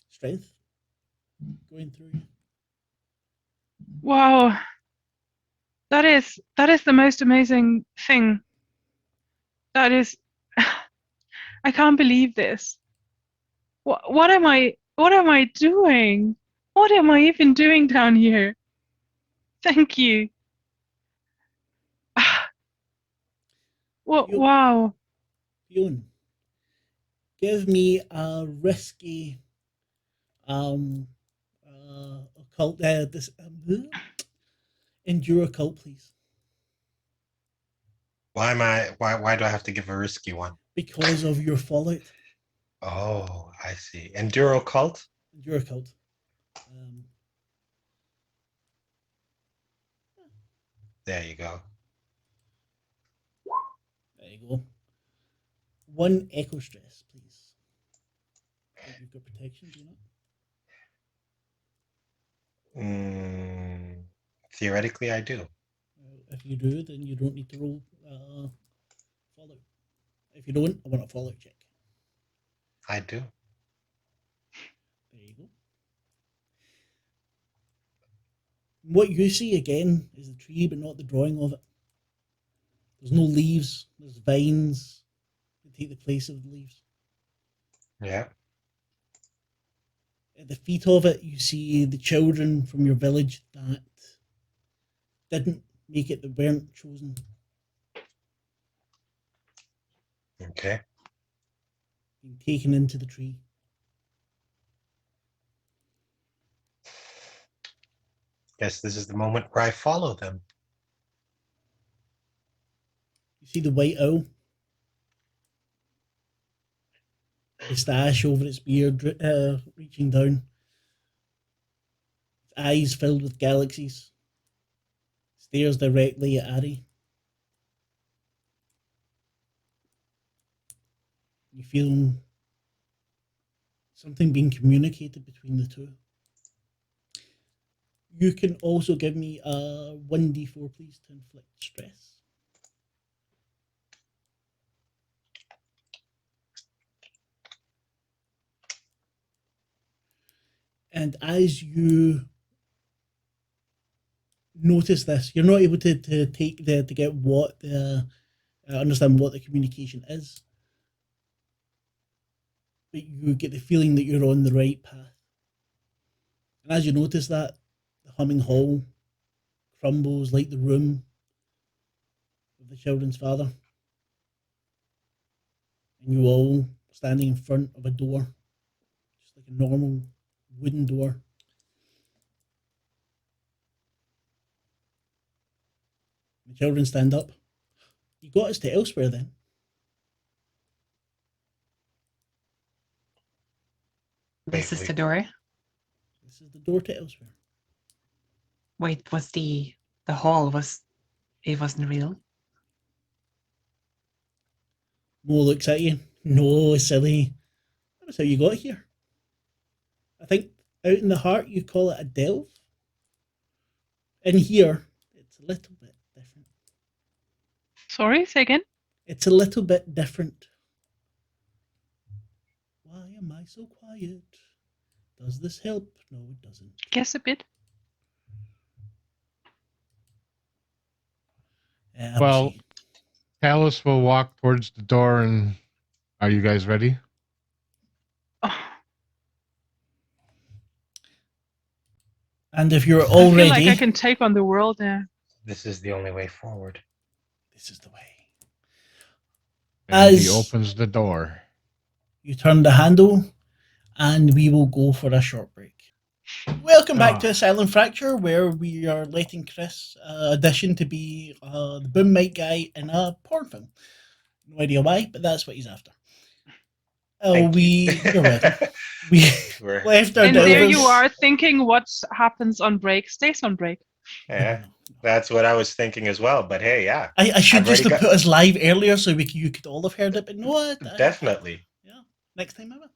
strength going through you. Wow. That is the most amazing thing. That is... I can't believe this. What am I doing? What am I even doing down here? Thank you. Wow. Fiona, give me a risky occult endure occult, please. Why do I have to give a risky one? Because of your fallout. Oh, I see. Endure occult? Endure occult. There you go. There you go. 1 echo stress, please. I think you've got protection, do you not? Theoretically, I do. If you do, then you don't need to roll fallout. If you don't, I want a fallout check. I do. There you go. What you see again is the tree, but not the drawing of it. There's no leaves. There's vines that take the place of the leaves. Yeah. At the feet of it, you see the children from your village that didn't make it, that weren't chosen. Okay. Being taken into the tree. Guess this is the moment where I follow them. You see the white owl. Moustache over its beard, reaching down. Its eyes filled with galaxies. Stares directly at Ari. You feel something being communicated between the two. You can also give me a 1d4, please, to inflict stress. And as you notice this, you're not able to take to get what the understand what the communication is. but you get the feeling that you're on the right path. And as you notice that, the humming hall crumbles like the room of the children's father. And you all standing in front of a door, just like a normal wooden door. The children stand up. You got us to elsewhere then. This is Wait. the door. This is the door to elsewhere. Wait, was the hall it wasn't real? Mo looks at you. No, silly. That's how you got here. I think out in the heart you call it a delve. In here, it's a little bit different. Sorry, say again. It's a little bit different. Why am I so quiet? Does this help? No, it doesn't. Guess a bit. Well, Talus will walk towards the door and are you guys ready? Oh, and if you're I all feel ready, like I can take on the world now. This is the only way forward. this is the way. And he As- opens the door. You turn the handle, and we will go for a short break. Welcome back to Asylum Fracture, where we are letting Chris audition to be the boom mic guy in a porn film. No idea why, but that's what he's after. Thank You're welcome. We We're- left our And there you delvers- are thinking what happens on break stays on break. Yeah, that's what I was thinking as well. But hey, yeah, I should I've just already have put us live earlier so you could all have heard it, but no, definitely. Yeah, next time I will.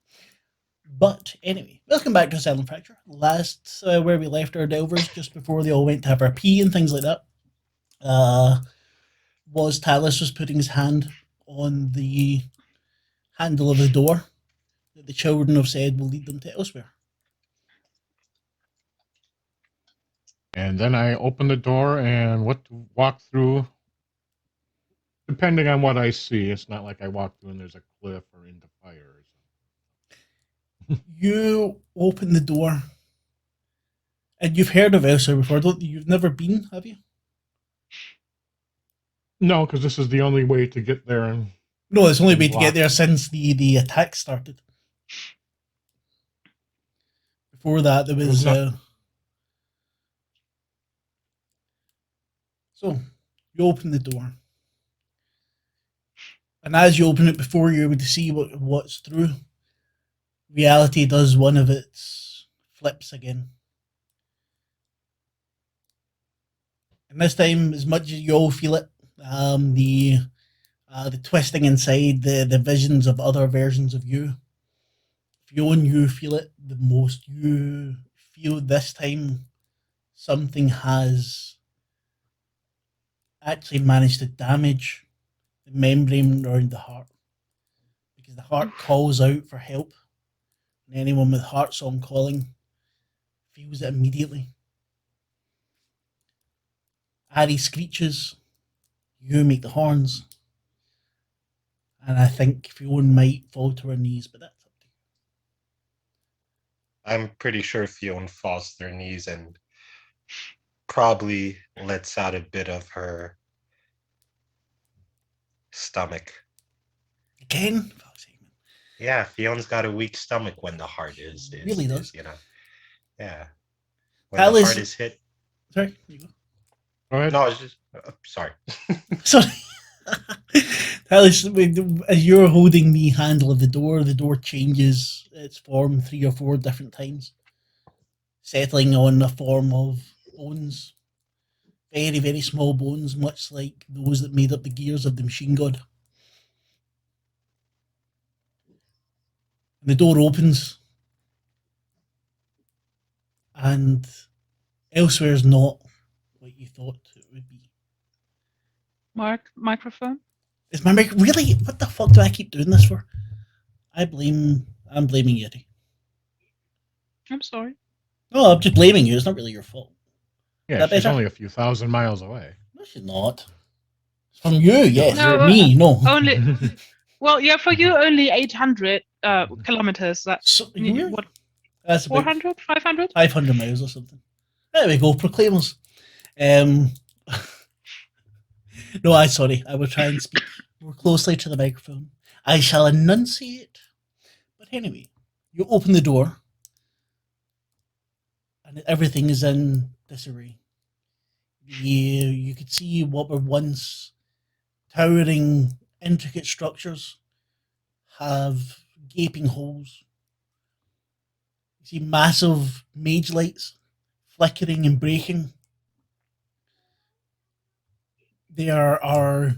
But anyway, welcome back to Asylum Fracture. Last, where we left our delvers, just before they all went to have our pee and things like that, was Talus was putting his hand on the handle of the door that the children have said will lead them to elsewhere. And then I open the door and walk through. Depending on what I see, it's not like I walk through and there's a cliff or into fire or something. You open the door, and you've heard of elsewhere before, don't you? You've never been, have you? No, because this is the only way to get there. And No, it's only way to Locked. get there since the attack started. Before that, there was. So, you open the door. And as you open it, before you're able to see what's through, reality does one of its flips again. And this time, as much as you all feel it, the twisting inside, the visions of other versions of you, Fionn, you feel it the most. You feel this time something has actually managed to damage the membrane around the heart, because the heart calls out for help, and anyone with heart song calling feels it immediately. Ari screeches, you make the horns, and I think Fionn might fall to her knees, but that's up to you. I'm pretty sure Fionn falls to her knees and probably lets out a bit of her stomach. Again? Yeah, Fionn's got a weak stomach when the heart is Really does. you know. Yeah. When That the is- heart is hit. Sorry, you go. go ahead. No, it's just sorry. Sorry. Alice, as you're holding the handle of the door changes its form 3 or 4 different times, settling on a form of bones. Very, very small bones, much like those that made up the gears of the machine god. The door opens, and elsewhere's not what you thought it would be. Microphone? Is my mic really? What the fuck do I keep doing this for? I'm blaming Yeti. I'm sorry. No, I'm just blaming you. It's not really your fault. Yeah, that she's better? only a few thousand miles away. No, she's not. It's from you, yes. No, Me, no. Only, well, yeah, for you only 800. kilometers. That's So, you what, that's about 400, 500? 500 miles or something. There we go, proclaimers. No, sorry. I will try and speak more closely to the microphone. I shall enunciate. But anyway, you open the door, and everything is in disarray. You could see what were once towering, intricate structures have gaping holes. You see massive mage lights flickering and breaking. There are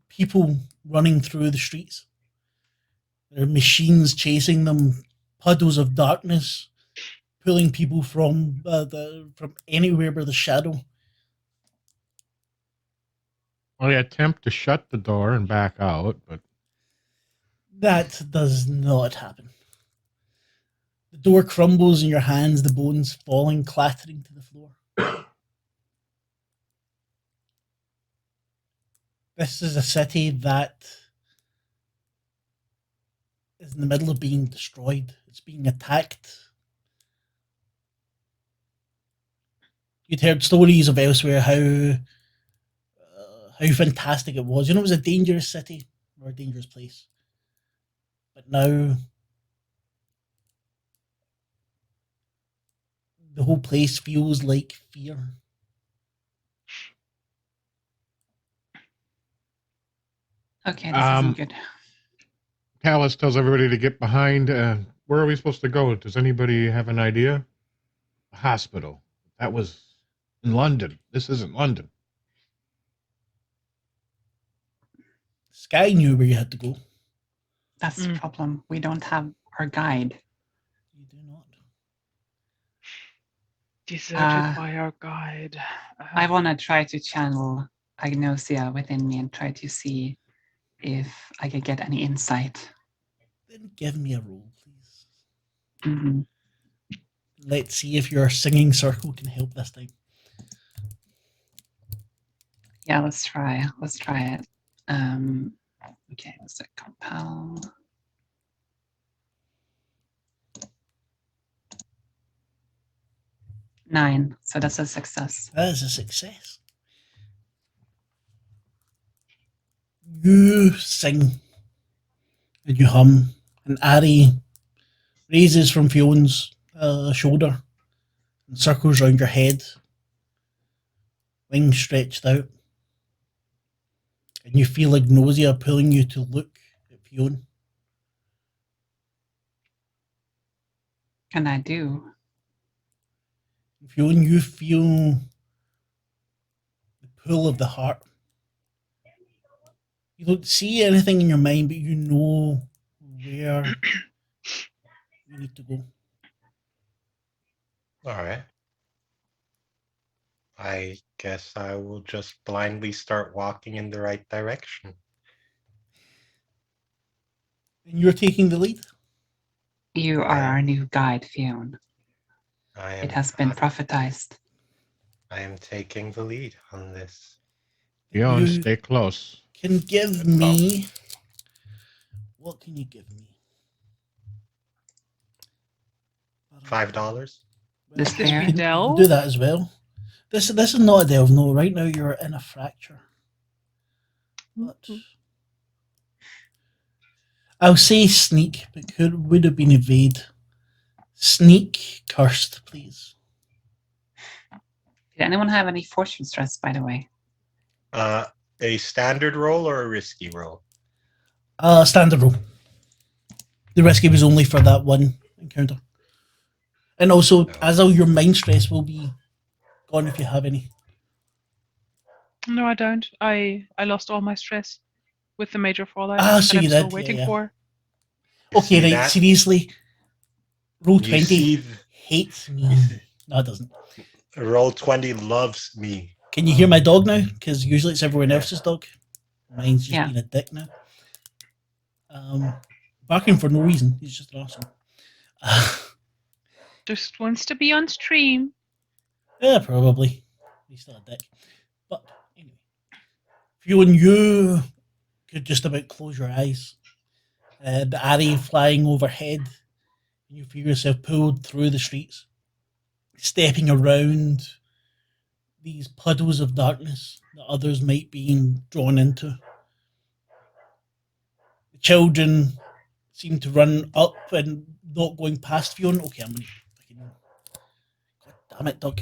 people running through the streets. There are machines chasing them, puddles of darkness, pulling people from from anywhere but the shadow. I attempt to shut the door and back out, but That does not happen. The door crumbles in your hands, the bones falling, clattering to the floor. This is a city that is in the middle of being destroyed. It's being attacked. You'd heard stories of elsewhere how fantastic it was. You know, it was a dangerous city or a dangerous place. But now the whole place feels like fear. Okay, this isn't good. Palace tells everybody to get behind. Where are we supposed to go? Does anybody have an idea? The hospital. That was in London. This isn't London. Sky knew where you had to go. That's the problem. We don't have our guide. You do not. Deserted by our guide. I want to try to channel Agnosia within me and try to see if I could get any insight. Then give me a roll, please. Mm-hmm. Let's see if your singing circle can help this time. Yeah, let's try. Let's try it. Okay, what's it? Compel. Nine. So that's a success. That is a success. You sing and you hum, and Ari raises from Fion's shoulder and circles round your head, wings stretched out, and you feel Agnosia pulling you to look at Fion. Can I do? Fion, you feel the pull of the heart. You don't see anything in your mind, but you know where you need to go. All right. I guess I will just blindly start walking in the right direction. And you're taking the lead? You are our new guide, Fionn. It has been prophetized. I am taking the lead on this. Fionn, stay close. Can give me... What can you give me? $5? This You fair? can do that as well. This is not a delve, no. Right now you're in a fracture. But I'll say sneak, but would have been evade. Sneak cursed, please. Did anyone have any fortune stress, by the way? A standard roll or a risky roll? Standard roll. The risky was only for that one encounter. And also, Azal, your mind stress will be gone if you have any. No, I don't. I lost all my stress with the major fallout So that you I'm still did, waiting yeah. for. Okay, right, that? seriously. Roll 20 see hates me. No, it doesn't. Roll 20 loves me. Can you hear my dog now? Because usually it's everyone else's dog. Mine's just being a dick now. Barking for no reason. He's just awesome. Just wants to be on stream. Yeah, probably. He's still a dick. But anyway, Fiona, you could just about close your eyes The array flying overhead, and you feel yourself pulled through the streets, stepping around these puddles of darkness that others might be drawn into. The children seem to run up and not going past Fiona. Okay, I'm gonna. God damn it, Doug.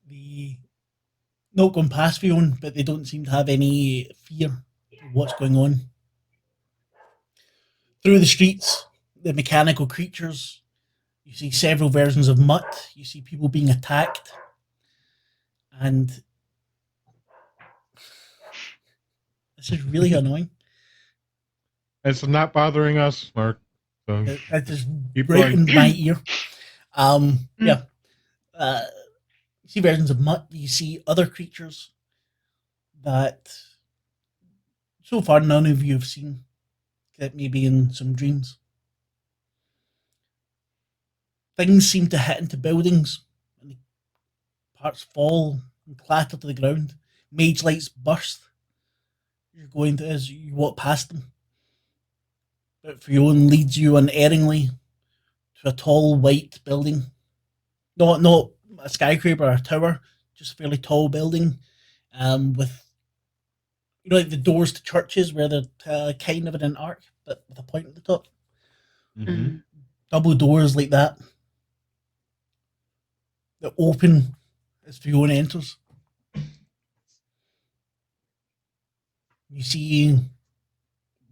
The not going past Fiona, but they don't seem to have any fear of what's going on. Through the streets, the mechanical creatures, you see several versions of Mutt, you see people being attacked, and this is really annoying. It's not bothering us, Mark. So It just keep right going. in my ear. Yeah. You see versions of Mutt, you see other creatures that so far none of you have seen, that maybe in some dreams. Things seem to hit into buildings, and parts fall and clatter to the ground. Mage lights burst. You're going to as you walk past them. But Fiona leads you unerringly to a tall white building. Not a skyscraper or a tower, just a fairly tall building, with like the doors to churches where they're kind of in an arc, but with a point at the top. Mm-hmm. Double doors like that open as Fiona enters. You see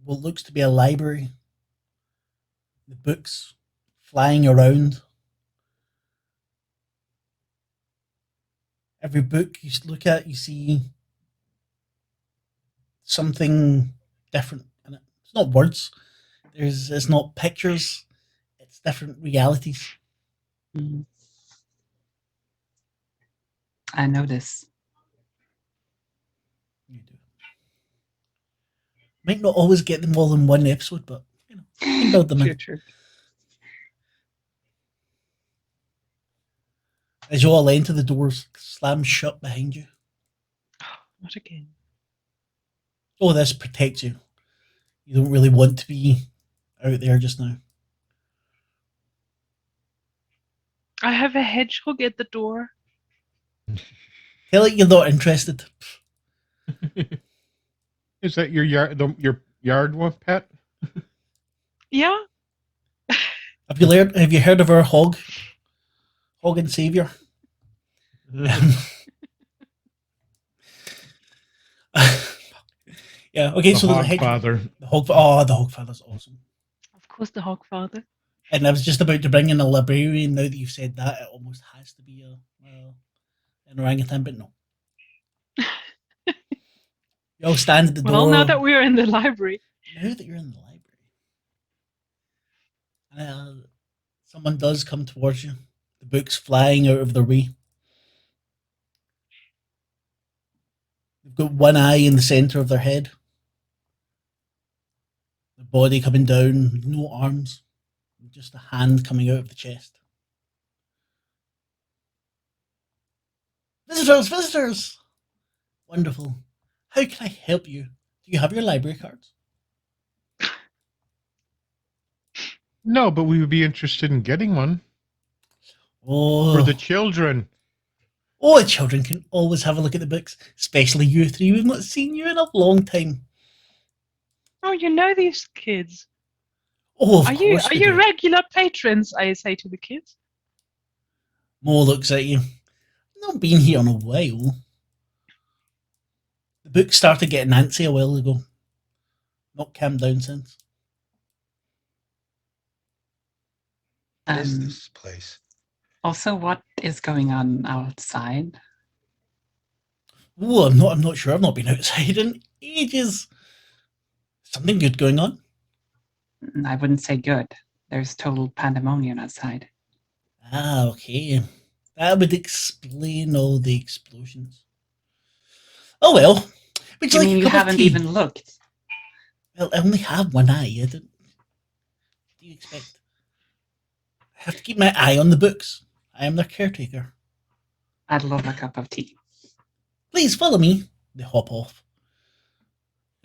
what looks to be a library. The books flying around. Every book you look at, you see something different in it. It's not words. It's not pictures. It's different realities. I know this. You do. Might not always get them all in one episode, but you can build them in. True. As you all enter, the doors slam shut behind you. Not again. Oh, this protects you. You don't really want to be out there just now. I have a hedgehog at the door. Tell it you're not interested. Is that your yard one, pet? Yeah. Have you heard of our hog and savior? Yeah. Okay. The So there's a Hog Father. The hog. Oh, the hog father's awesome. Of course, the hog father. And I was just about to bring in a librarian. Now that you've said that, it almost has to be an orangutan, but no. You all stand at the door. Well, now that we're in the library. Now that you're in the library, someone does come towards you. The books flying out of their way. They've got one eye in the center of their head. The body coming down, no arms, just a hand coming out of the chest. Visitors! Wonderful. How can I help you? Do you have your library cards? No, but we would be interested in getting one Oh, for the children. Oh, the children can always have a look at the books, especially you three. We've not seen you in a long time. Oh, you know these kids. Oh, of Are course we you do. regular patrons? I say to the kids. Mo looks at you. Not been here in a while. The book started getting antsy a while ago. Not calmed down since. What is this place? Also, what is going on outside? Oh, I'm not sure. I've not been outside in ages. Something good going on? I wouldn't say good. There's total pandemonium outside. Ah, okay. That would explain all the explosions. Oh well. Would You like mean a you cup of haven't tea? even looked? Well, I only have one eye. What do you expect? I have to keep my eye on the books. I am their caretaker. I'd love a cup of tea. Please follow me. They hop off.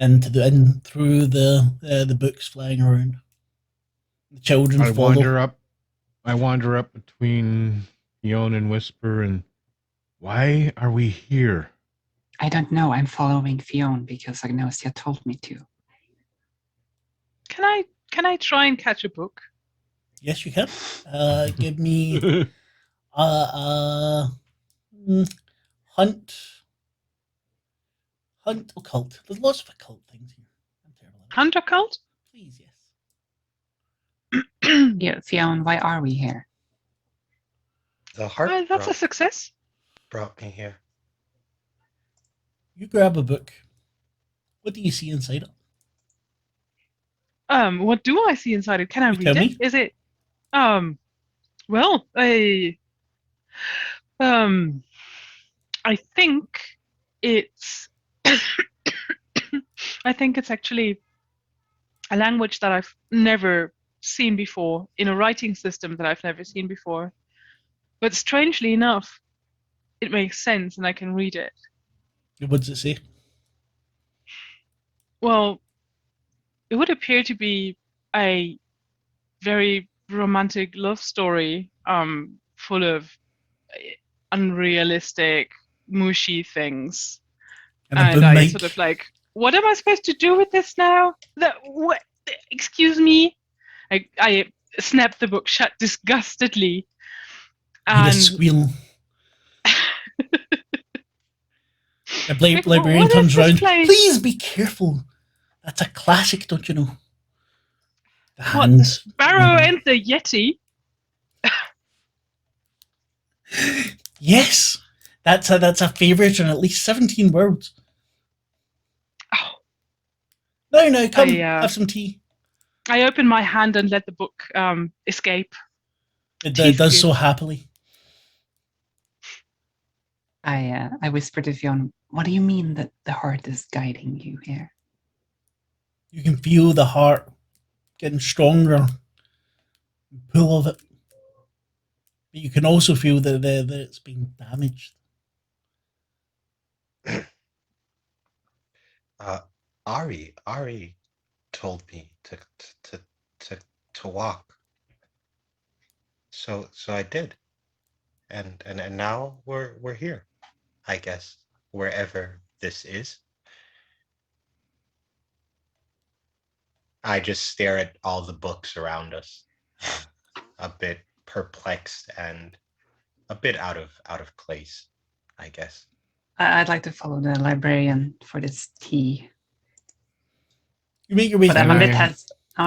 in through the books flying around. The children I follow. wander up between Fiona and Whisper, and why are we here? I don't know. I'm following Fionn because Agnosia told me to. Can I try and catch a book? Yes, you can. Give me hunt occult. There's lots of occult things here. I'm terrible at it. Hunt occult? Please, yes. Yeah, Fionn, why are we here? The heart That's a success. brought me here. You grab a book. What do you see inside it? What do I see inside it? Can I You read tell it? me. Is it well, I think it's I think it's actually a language that I've never seen before, in a writing system that I've never seen before. But strangely enough, it makes sense and I can read it. What does it say? Well, it would appear to be a very romantic love story, full of unrealistic, mushy things. And I sort of like, what am I supposed to do with this now? What? Excuse me. I snapped the book shut disgustedly. You hear a And squeal. The Like, librarian what is turns this around. place? Please be careful. That's a classic, don't you know? The what? The hands. Sparrow and the Yeti? Yes, that's a favorite in at least 17 words. Oh, No, come have some tea. I open my hand and let the book escape. It does so happily. I whisper to Fionn, what do you mean that the heart is guiding you here? You can feel the heart getting stronger, pull of it. But you can also feel that it's been damaged. Ari told me to walk. So I did. And now we're here, I guess, wherever this is. I just stare at all the books around us, a bit perplexed and a bit out of place, I guess. I'd like to follow the librarian for this tea. You make your way. But I'm a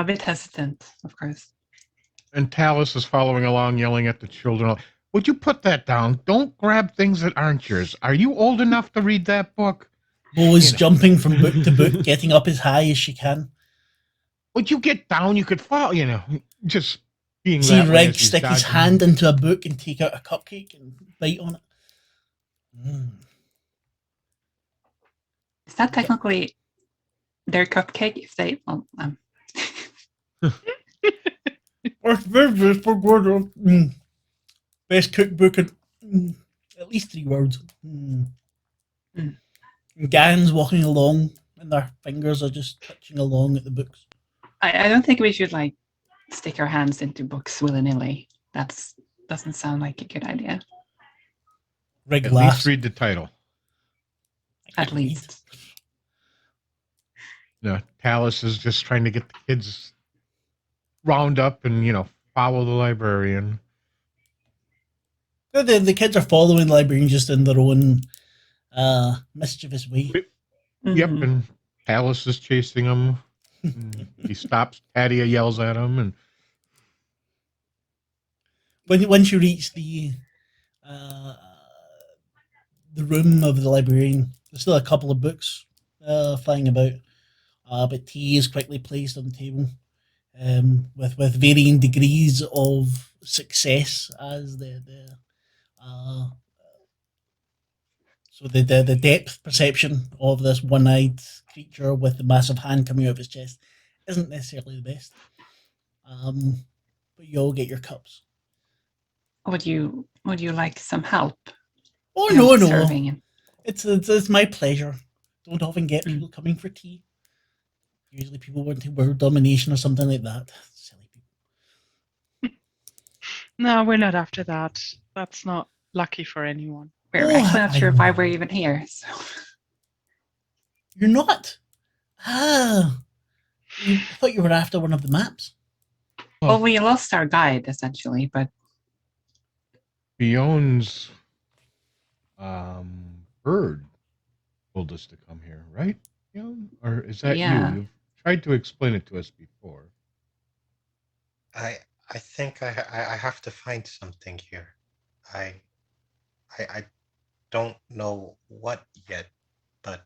bit hesitant, of course. And Talus is following along, yelling at the children. Would you put that down? Don't grab things that aren't yours. Are you old enough to read that book? Bo is jumping from book to book, getting up as high as she can. Would you get down? You could fall, just being See that way Reg as he's stick his dodging. hand into a book and take out a cupcake and bite on it. Is that technically their cupcake if they... Well, Best cookbook in at least 3 words. Gans walking along and their fingers are just touching along at the books. I don't think we should stick our hands into books willy-nilly. That doesn't sound like a good idea. Rig At laughs. least read the title. At least. No, Talus is just trying to get the kids round up and, follow the librarian. The kids are following the librarian just in their own mischievous way. Mm-hmm. Yep, and Talus is chasing them. He stops. Tadia yells at him, and Once you reach the room of the librarian, there's still a couple of books flying about, but tea is quickly placed on the table, with varying degrees of success as the depth perception of this one-eyed creature with the massive hand coming out of his chest isn't necessarily the best. But you all get your cups. Would you like some help? Oh no! Serving? It's my pleasure. Don't often get people coming for tea. Usually people want to world domination or something like that. Silly people. No, we're not after that. That's not lucky for anyone. We're Oh, actually not I sure why know. we're even here. So You're not? Ah. I thought you were after one of the maps. well, we lost our guide essentially, but Fion's bird told us to come here, right? Fion? Or is that Yeah. you? You've tried to explain it to us before. I think I have to find something here. I don't know what yet, but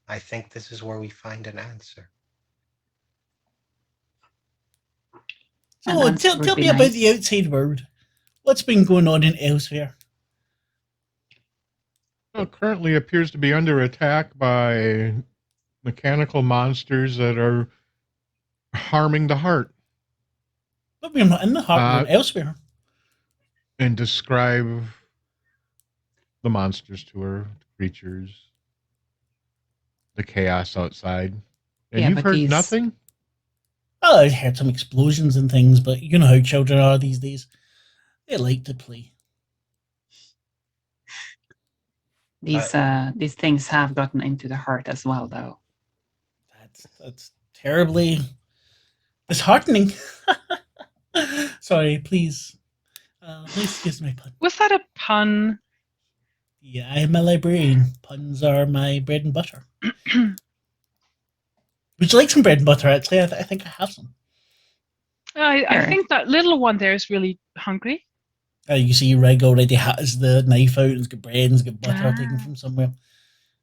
I think this is where we find an answer. an So answer would tell be me about nice. the outside world. What's been going on in elsewhere? Well, currently appears to be under attack by mechanical monsters that are harming the heart. But we're not in the heart, we're elsewhere. And describe the monsters to her, the creatures, the chaos outside. And Yeah, you've but heard these- nothing? Oh, I heard some explosions and things, but you know how children are these days. They like to play. These things have gotten into the heart as well, though. That's terribly disheartening. Sorry, please. Please excuse my pun. Was that a pun? Yeah, I am a librarian. Puns are my bread and butter. Would you like some bread and butter, actually? I think I have some. I Sure. think that little one there is really hungry. You see Rig already has the knife out and he's got bread and he's got butter Ah. taken from somewhere.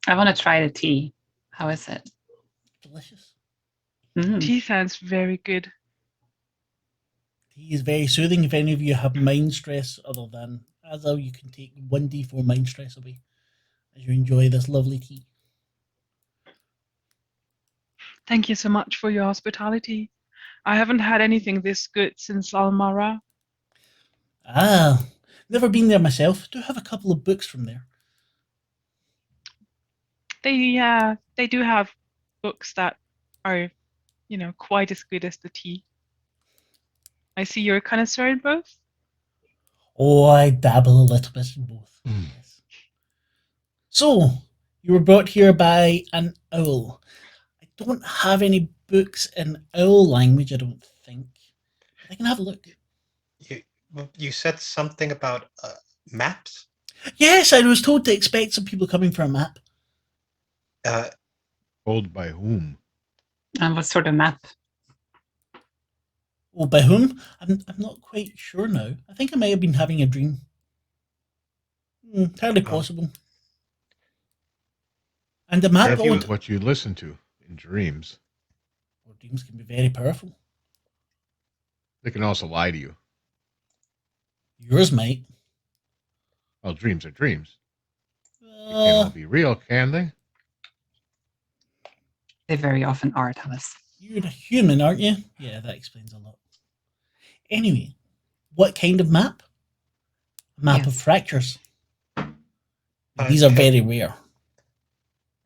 I want to try the tea. How is it? Delicious. Mm. Tea sounds very good. Tea is very soothing if any of you have mind stress other than Azal, you can take 1d4 mind stress away as you enjoy this lovely tea. Thank you so much for your hospitality. I haven't had anything this good since Almara. Ah, never been there myself. Do have a couple of books from there. They do have books that are, quite as good as the tea. I see you're a connoisseur in both. Oh, I dabble a little bit in both. Yes. So, you were brought here by an owl. I don't have any books in owl language, I don't think. But I can have a look. You said something about maps? Yes, I was told to expect some people coming for a map. Told by whom? And what sort of map? Oh, by whom? I'm not quite sure now. I think I might have been having a dream. Entirely possible. And the map... What you listen to in dreams. Well, dreams can be very powerful. They can also lie to you. Yours might. Well, dreams are dreams. They can't all be real, can they? They very often are, Thomas. You're a human, aren't you? Yeah, that explains a lot. Anyway, what kind of map? A map of Yes. fractures. These are very rare.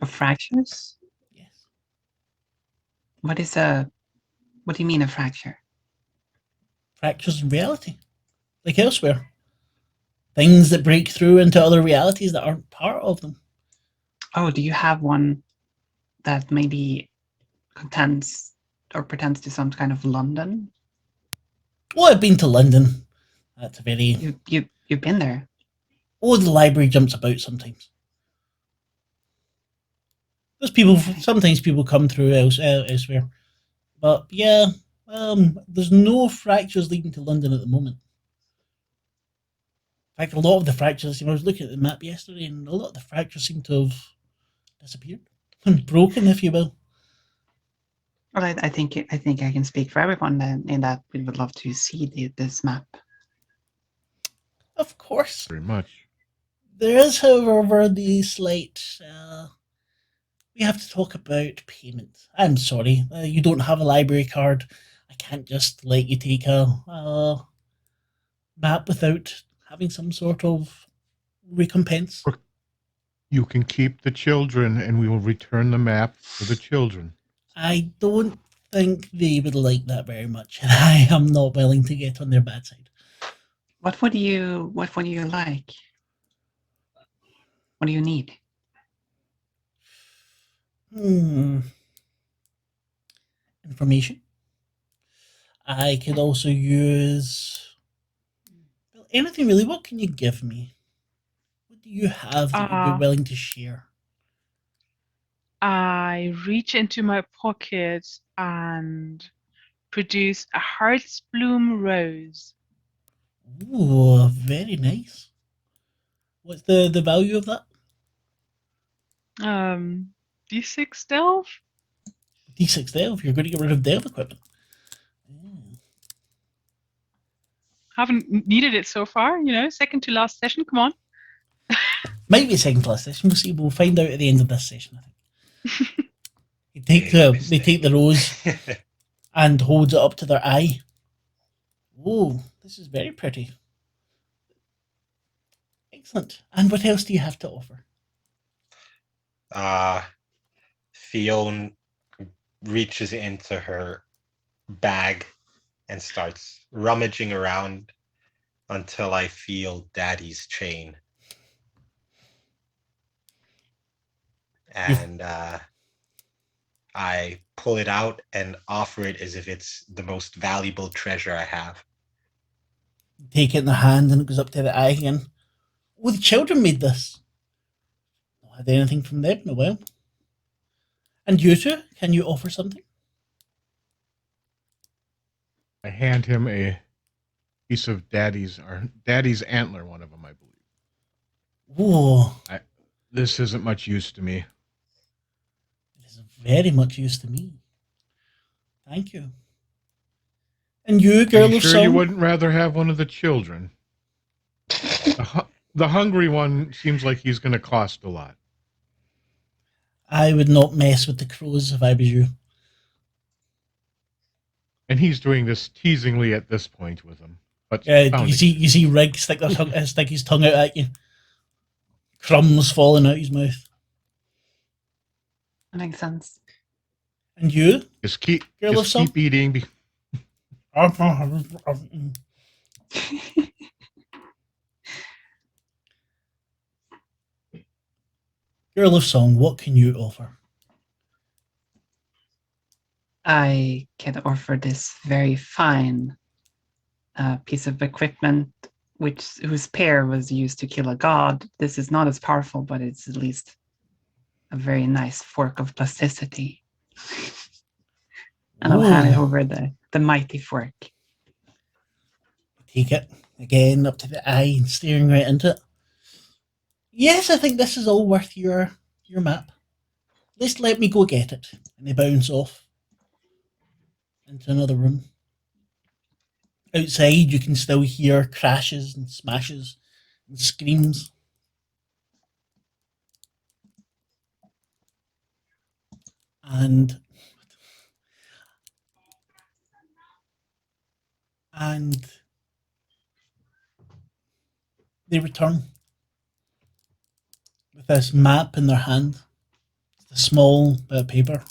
Of fractures? Yes. What do you mean a fracture? Fractures in reality. Like elsewhere. Things that break through into other realities that aren't part of them. Oh, do you have one that maybe contends or pretends to some kind of London? Oh, I've been to London. That's a very... You've been there. Oh, the library jumps about sometimes. There's people... Sometimes people come through elsewhere. But yeah, there's no fractures leading to London at the moment. In fact, a lot of the fractures, I was looking at the map yesterday, and a lot of the fractures seem to have disappeared. Broken, if you will. Well, I think I can speak for everyone in that we would love to see this map. Of course. Very much. There is, however, the slight... we have to talk about payment. I'm sorry, you don't have a library card. I can't just let you take a map without having some sort of recompense. You can keep the children, and we will return the map to the children. I don't think they would like that very much, and I am not willing to get on their bad side. What would you like? What do you need? Information. I could also use anything really. What can you give me? What do you have that you'd be willing to share? I reach into my pocket and produce a heartsbloom rose. Ooh, very nice. What's the value of that? D6 delve? D6 delve. You're going to get rid of delve equipment. Haven't needed it so far, second to last session. Come on. Might be second to last session. We'll see. We'll find out at the end of this session, I think. They take the rose and holds it up to their eye. Whoa, this is very pretty. Excellent. And what else do you have to offer? Fiona reaches into her bag and starts rummaging around until I feel Daddy's chain. And I pull it out and offer it as if it's the most valuable treasure I have. Take it in the hand and it goes up to the eye again. Oh, the children made this. Not had anything from them in a while. And you two, can you offer something? I hand him a piece of Daddy's antler, one of them, I believe. Oh, this isn't much use to me. It is very much use to me. Thank you. And you, girl of song? You wouldn't rather have one of the children? The hungry one seems like he's going to cost a lot. I would not mess with the crows if I was you. And he's doing this teasingly at this point with him. But you see Rig stick his tongue out at you. Crumbs falling out his mouth. That makes sense. And you? Just keep eating. Girl of Song, what can you offer? I can offer this very fine piece of equipment whose pair was used to kill a god. This is not as powerful, but it's at least a very nice fork of plasticity. And I'll hand it over the mighty fork. Take it again up to the eye and staring right into it. Yes, I think this is all worth your map. Just let me go get it. And they bounce off into another room. Outside, you can still hear crashes and smashes and screams. And they return with this map in their hand. It's a small bit of paper.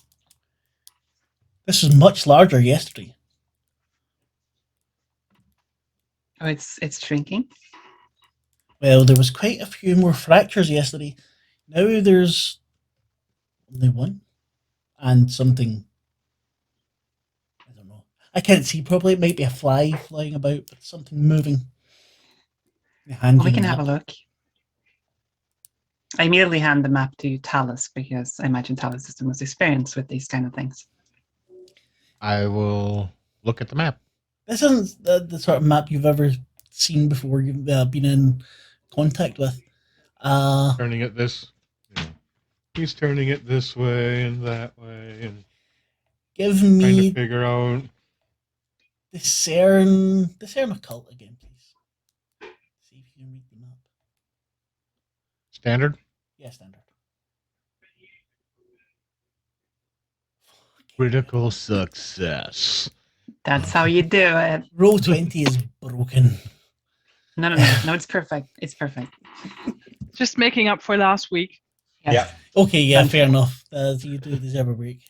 This was much larger yesterday. Oh, it's shrinking? Well, there was quite a few more fractures yesterday. Now there's only one. And something, I don't know. I can't see properly. It might be a fly flying about, but something moving. We can have a look. I immediately hand the map to Talus because I imagine Talus is the most experienced with these kind of things. I will look at the map. This isn't the sort of map you've ever seen before. You've been in contact with. Turning it this. He's turning it this way and that way, and give me trying to figure out. Discern occult again, please. See if you can read the map. Standard? Yeah, standard. Critical success. That's how you do it. Roll 20 is broken. No, it's perfect. It's perfect. Just making up for last week. Yes. Yeah. Okay, yeah, Thank fair you. enough. You do deserve a break.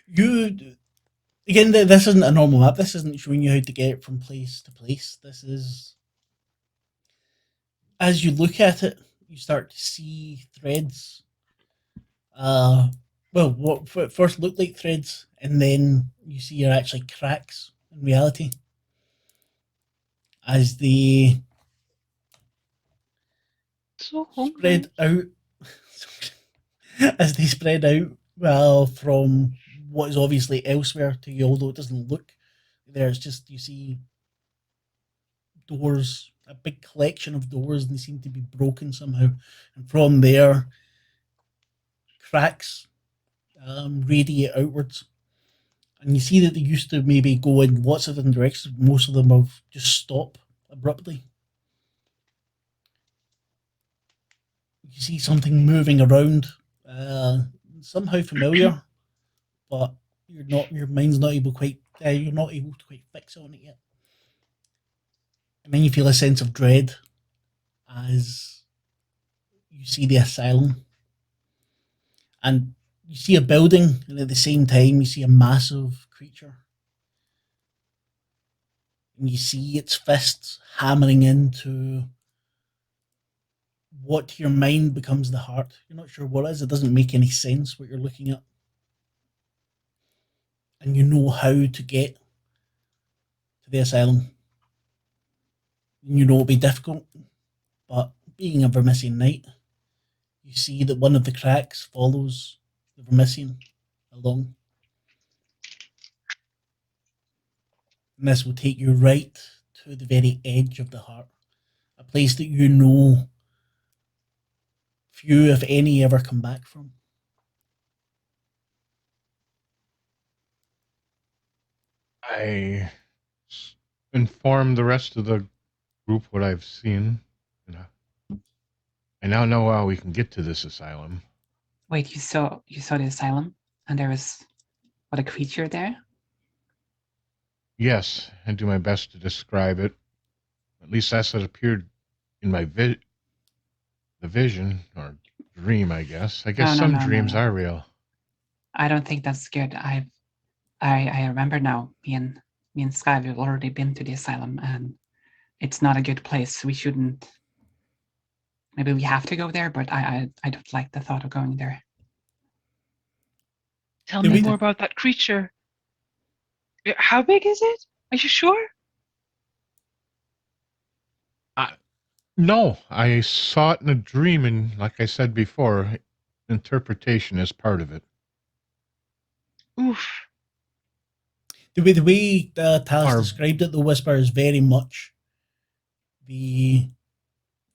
Again, this isn't a normal map. This isn't showing you how to get from place to place. This is, as you look at it, you start to see threads. Well, what first look like threads, and then you see are actually cracks in reality as they So hungry. spread out. As they spread out, well, from what is obviously elsewhere to you, although it doesn't look there. It's just you see doors, a big collection of doors, and they seem to be broken somehow. And from there, cracks radiate outwards. And you see that they used to maybe go in lots of different directions. Most of them have just stop abruptly. You see something moving around, somehow familiar, but your mind's not able quite. You're not able to quite fix on it yet. And then you feel a sense of dread as you see the asylum, and you see a building, and at the same time you see a massive creature, and you see its fists hammering into what to your mind becomes the heart. You're not sure what it is. It doesn't make any sense what you're looking at, and you know how to get to the asylum. You know it'll be difficult, but being a Vermissian knight, you see that one of the cracks follows the Vermissian along. And this will take you right to the very edge of the heart, a place that you know few, if any, ever come back from. I inform the rest of the group what I've seen. I now know how we can get to this asylum. Wait, you saw the asylum, and there was a creature there? Yes, and do my best to describe it. At least that's what appeared in my the vision or dream, I guess. I guess some dreams are real. I don't think that's good. I remember now. Me and Sky have already been to the asylum, and it's not a good place. We shouldn't. Maybe we have to go there, but I don't like the thought of going there. Tell me more about that creature. How big is it? Are you sure? No, I saw it in a dream, and like I said before, interpretation is part of it. Oof. The way Talis described it, the Whisper, is very much the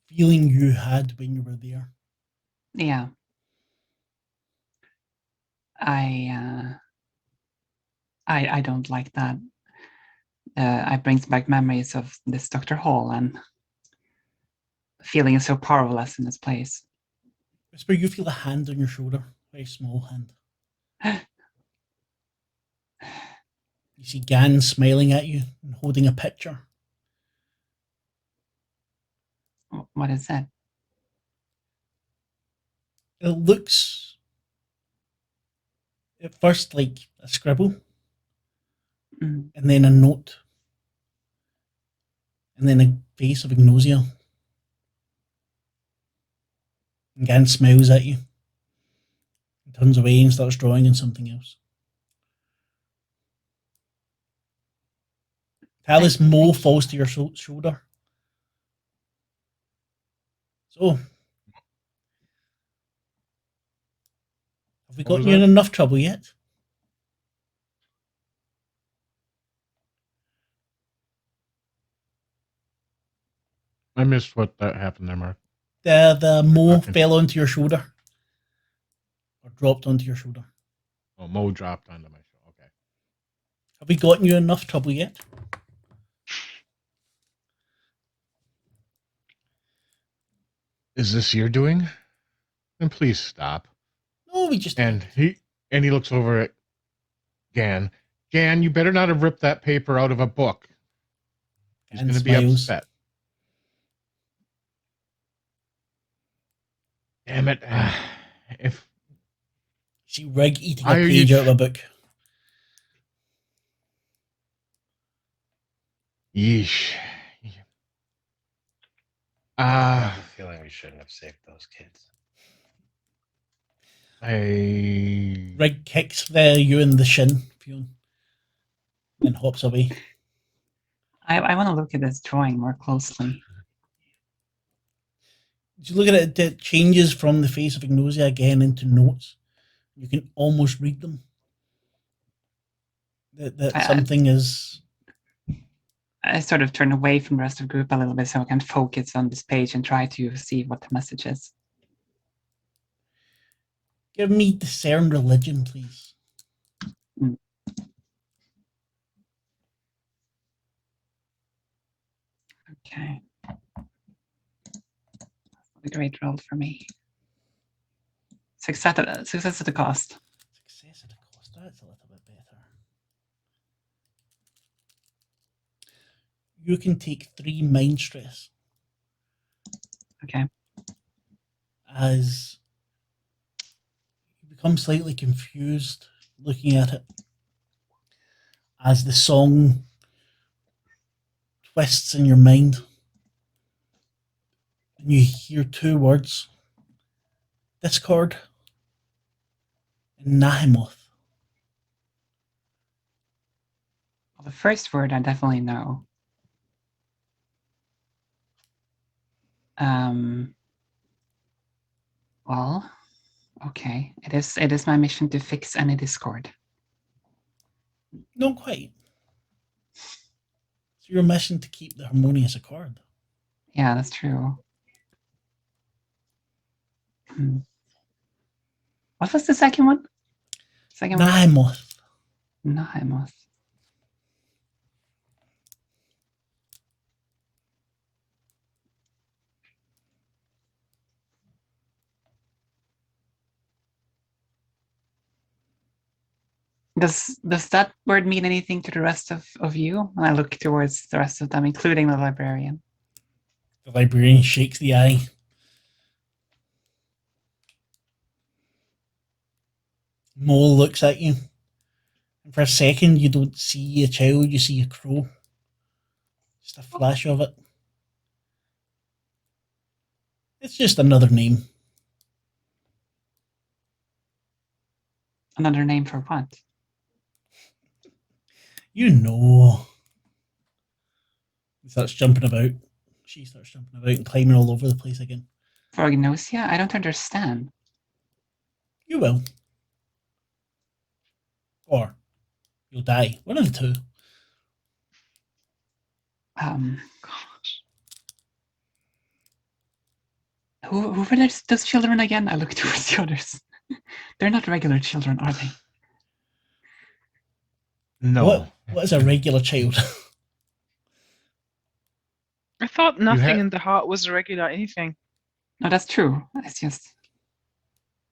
feeling you had when you were there. Yeah. I don't like that. It brings back memories of this Dr. Hall and feeling so powerless in this place. Whisper, you feel a hand on your shoulder, very small hand. You see Gan smiling at you and holding a picture. What is that? It looks at first like a scribble, and then a note, and then a face of Ignosia. And Gan smiles at you, and turns away and starts drawing on something else. Talis, Mo falls to your shoulder. So, have we gotten you in enough trouble yet? I missed what that happened there, Mark. The Mo fell onto your shoulder. Or dropped onto your shoulder. Oh, Mo dropped onto my shoulder. Okay. Have we gotten you enough trouble yet? Is this your doing? Then please stop. No, we just... And he looks over at Gan. Gan, you better not have ripped that paper out of a book. He's going to be upset. Damn it. If See Rig eating Why a are you page out of a book. Yeesh. I have a feeling we shouldn't have saved those kids. Rig kicks you in the shin, Fionn, and hops away. I want to look at this drawing more closely. As you look at it, it changes from the face of Ignosia again into notes. You can almost read them. That something is... I sort of turn away from the rest of the group a little bit so I can focus on this page and try to see what the message is. Give me discern religion, please. Okay. A great roll for me. Success at the cost. Success at the cost. That's a little bit better. You can take 3 mind stress. Okay. As you become slightly confused looking at it, as the song twists in your mind, and you hear 2 words: Discord and Nahemoth. Well, the first word I definitely know. Well, okay. It is my mission to fix any discord. Not quite. It's your mission to keep the harmonious accord. Yeah, that's true. What was the second one? Nahemoth. Nahemoth. Does that word mean anything to the rest of you? And I look towards the rest of them, including the librarian. The librarian shakes the eye. Mole looks at you. And for a second, you don't see a child, you see a crow. Just a flash of it. It's just another name. Another name for what? You know. He starts jumping about. She starts jumping about and climbing all over the place again. For Agnosia? I don't understand. You will. Or you'll die. One of the two. Who were those children again? I look towards the others. They're not regular children, are they? No. What is a regular child? I thought nothing in the heart was regular anything. No, that's true. It's just...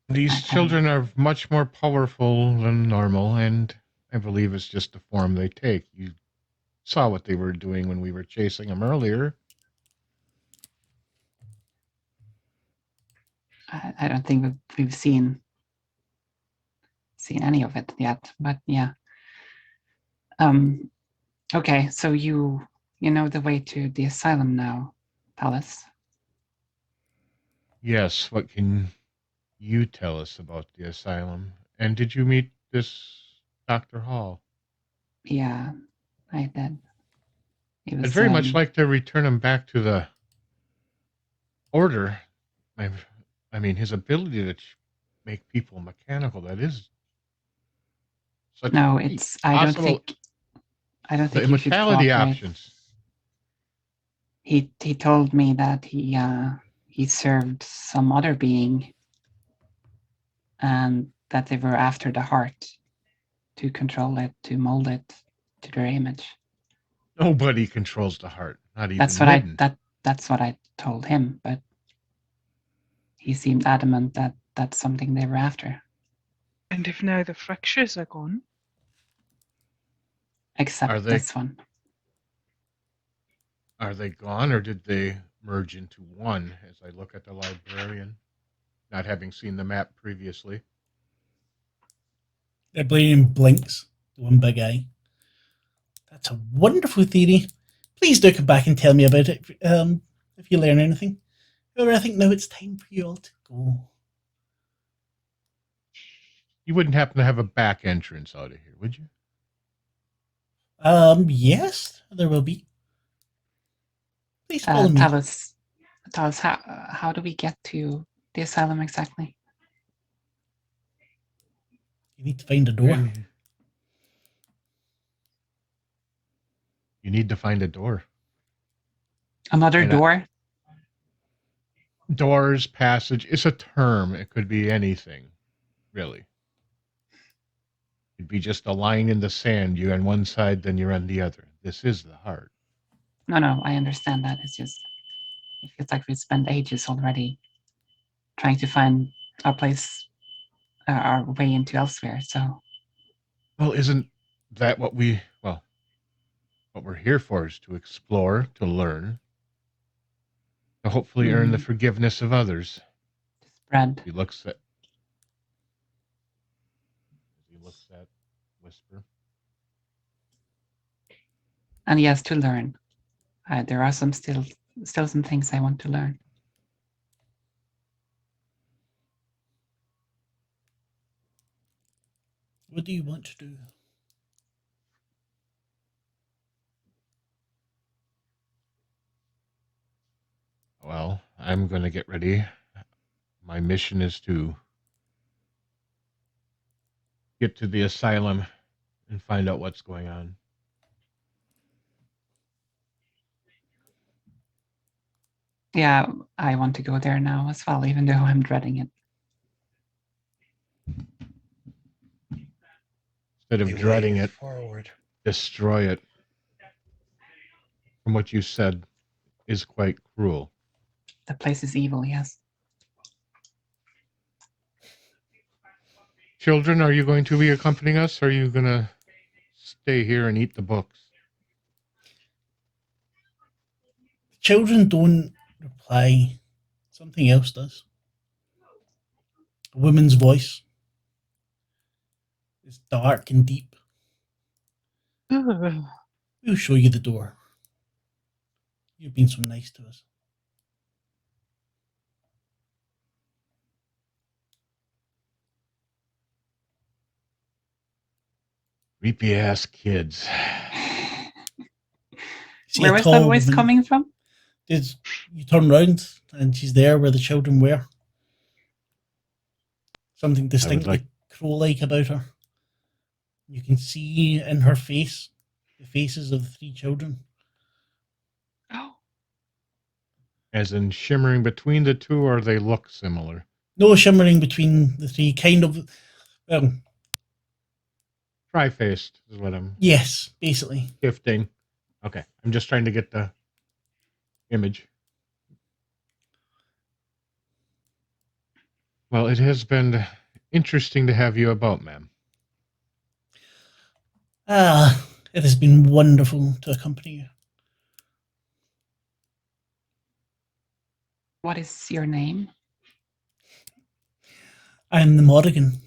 These children are much more powerful than normal, and I believe it's just the form they take. You saw what they were doing when we were chasing them earlier. I don't think that we've seen any of it yet, but yeah. Okay, so you know the way to the asylum now, Palace? Yes, what can you tell us about the asylum? And did you meet this Dr. Hall? Yeah, I did. I'd very much like to return him back to the order. I mean, his ability to make people mechanical, that is such no, a it's I don't think the you should immortality cooperate. options. He told me that he served some other being and that they were after the heart to control it, to mold it to their image. Nobody controls the heart, not even That's what Midden. that's what I told him, but he seemed adamant that that's something they were after. And if now the fractures are gone? Except this one. Are they gone, or did they merge into one as I look at the librarian? not having seen the map previously. Their brain blinks, the one big eye. That's a wonderful theory. Please do come back and tell me about it if you learn anything. However, I think now it's time for you all to go. You wouldn't happen to have a back entrance out of here, would you? Yes, there will be. Please follow me. Tell us how do we get to the asylum exactly? You need to find a door. You need to find a door. Another door? Doors, passage. It's a term. It could be anything, really. It'd be just a line in the sand. You're on one side, then you're on the other. This is the heart. No, I understand that. It's just, it feels like we spent ages already trying to find our place, our way into elsewhere. So, well, isn't that what what we're here for is to explore, to learn, to hopefully earn the forgiveness of others. Spread. He looks at Whisper. And yes, to learn. There are still some things I want to learn. What do you want to do? Well, I'm going to get ready. My mission is to get to the asylum and find out what's going on. Yeah, I want to go there now as well, even though I'm dreading it. Instead of dreading it, forward. destroy it. From what you said, is quite cruel. The place is evil, yes. Children, are you going to be accompanying us, or are you going to stay here and eat the books? Children don't reply. Something else does. A woman's voice is dark and deep. Ugh. We'll show you the door. You've been so nice to us. Creepy ass kids. See Where a was tall that voice woman. coming from? You turn round and she's there where the children were. Something distinctly crow-like about her. You can see in her face the faces of the three children. Oh, As in shimmering between the two, or they look similar? No shimmering between the three, kind of. Tri-faced is what I'm Yes, basically. shifting. Okay, I'm just trying to get the image. Well, it has been interesting to have you about, ma'am. It has been wonderful to accompany you. What is your name? I'm the Morrigan.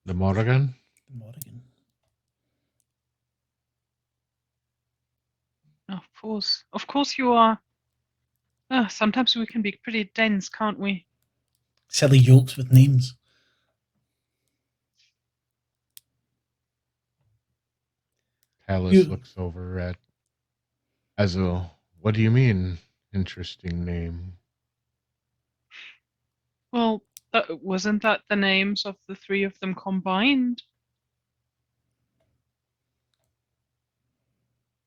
The Morrigan? The Morrigan. of course you are. Sometimes we can be pretty dense, can't we? Silly jokes with names. Alice looks over at Azul. What do you mean, interesting name? Well, wasn't that the names of the three of them combined?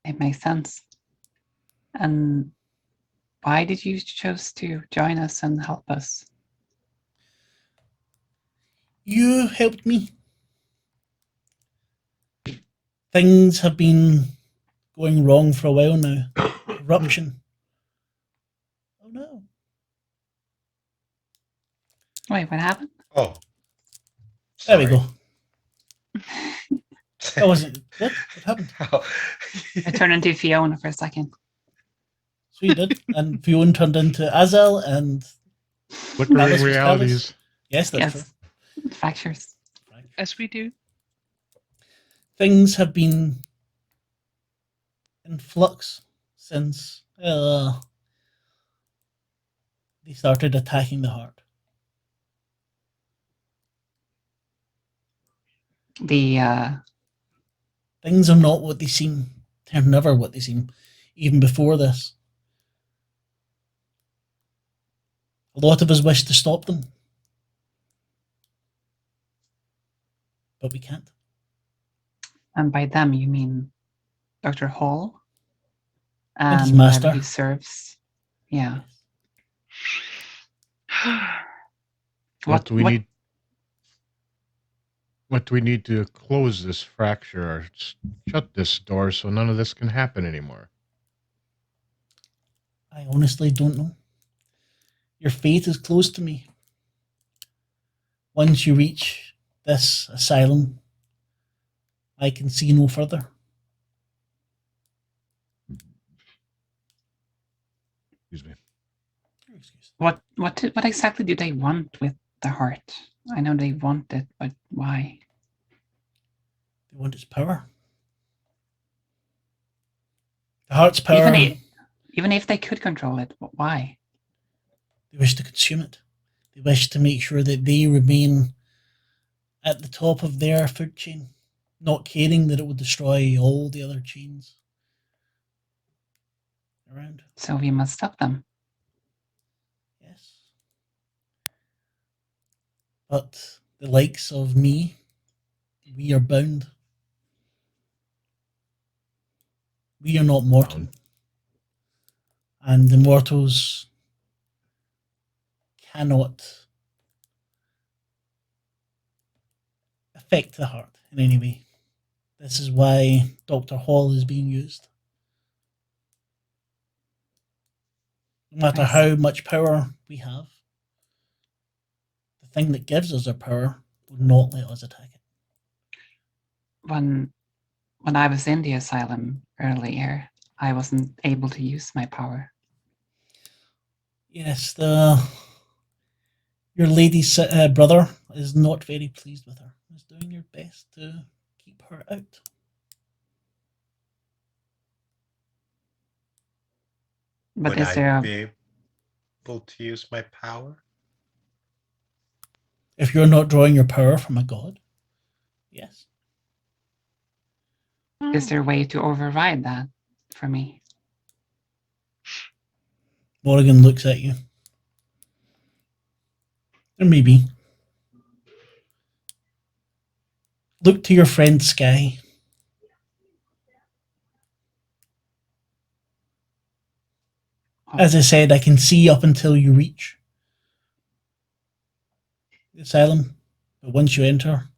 It makes sense. And why did you choose to join us and help us? You helped me. Things have been going wrong for a while now. Corruption. Oh no. Wait, what happened? Oh. There we Sorry. go. That wasn't. What happened? Oh. I turned into Fiona for a second. So you did, and Fionn turned into Azal, and Flickering Alice was realities. yes, that's Yes. true. Fractures. As we do. Things have been in flux since they started attacking the heart. The Things are not what they seem. They're never what they seem, even before this. A lot of us wish to stop them, but we can't. and by them you mean Dr. Hall And his and whoever master. he serves. Yeah. What do we need? What do we need to close this fracture or shut this door so none of this can happen anymore? I honestly don't know. Your fate is close to me. Once you reach this asylum, I can see no further. Excuse me. What exactly do they want with the heart? I know they want it, but why? They want its power. The heart's power. Even if they could control it, why? They wish to consume it. They wish to make sure that they remain at the top of their food chain, not caring that it will destroy all the other chains around. So we must stop them. Yes. But the likes of me, we are bound. We are not mortal. And the mortals cannot affect the heart in any way. This is why Dr. Hall is being used. No matter how much power we have, the thing that gives us our power will not let us attack it. When I was in the asylum earlier, I wasn't able to use my power. Yes, your lady's brother is not very pleased with her. Is doing your best to keep her out. But Would is there I be able to use my power? If you're not drawing your power from a god, yes. Is there a way to override that for me? Morrigan looks at you. There may be. Look to your friend Sky. As I said, I can see up until you reach the asylum, but once you enter,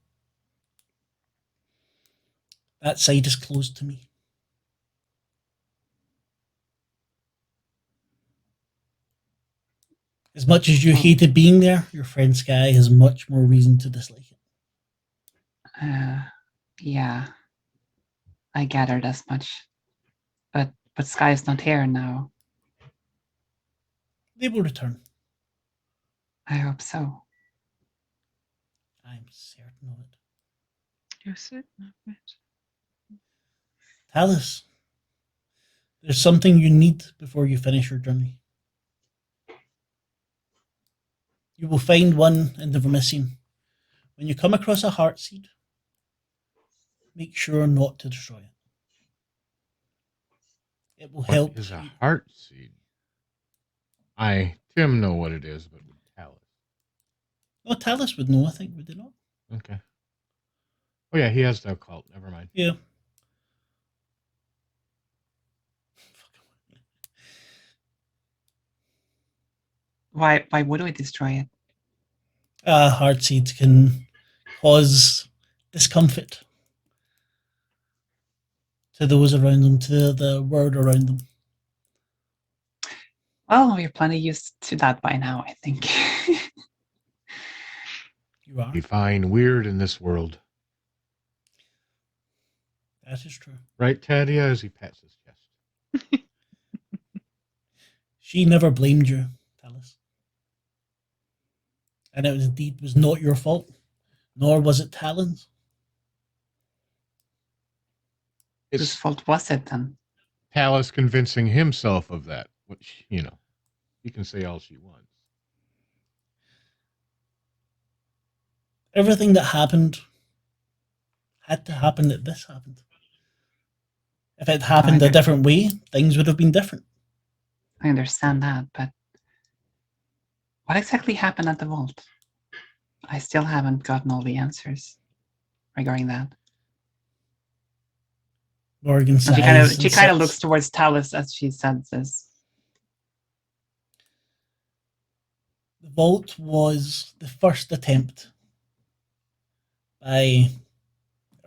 that side is closed to me. As much as you hated being there, your friend Sky has much more reason to dislike it. Yeah, I gathered as much. But Sky's not here now. They will return. I hope so. I'm certain of it. You're certain of it. Talus, there's something you need before you finish your journey. You will find one in the Vermissian. When you come across a heart seed, make sure not to destroy it. It will help. What is a heart seed? Tim know what it is, but would Talus? Oh, Talus would know, I think, would they not? Okay. Oh yeah, he has the occult. Never mind. Yeah. Why would we destroy it? Heart seeds can cause discomfort to those around them, to the world around them. Well, we're plenty used to that by now, I think. You are. Define weird in this world. That is true. Right, Tadia, as he pats his chest. She never blamed you, Talus. And it indeed was not your fault, nor was it Talon's. Whose It's fault was it then? Talus convincing himself of that, which, you know, she can say all she wants. Everything that happened had to happen that this happened. If it happened a different way, things would have been different. I understand that, but what exactly happened at the vault? I still haven't gotten all the answers regarding that. Morgan sighs. She kind of looks towards Talus as she says this. The vault was the first attempt by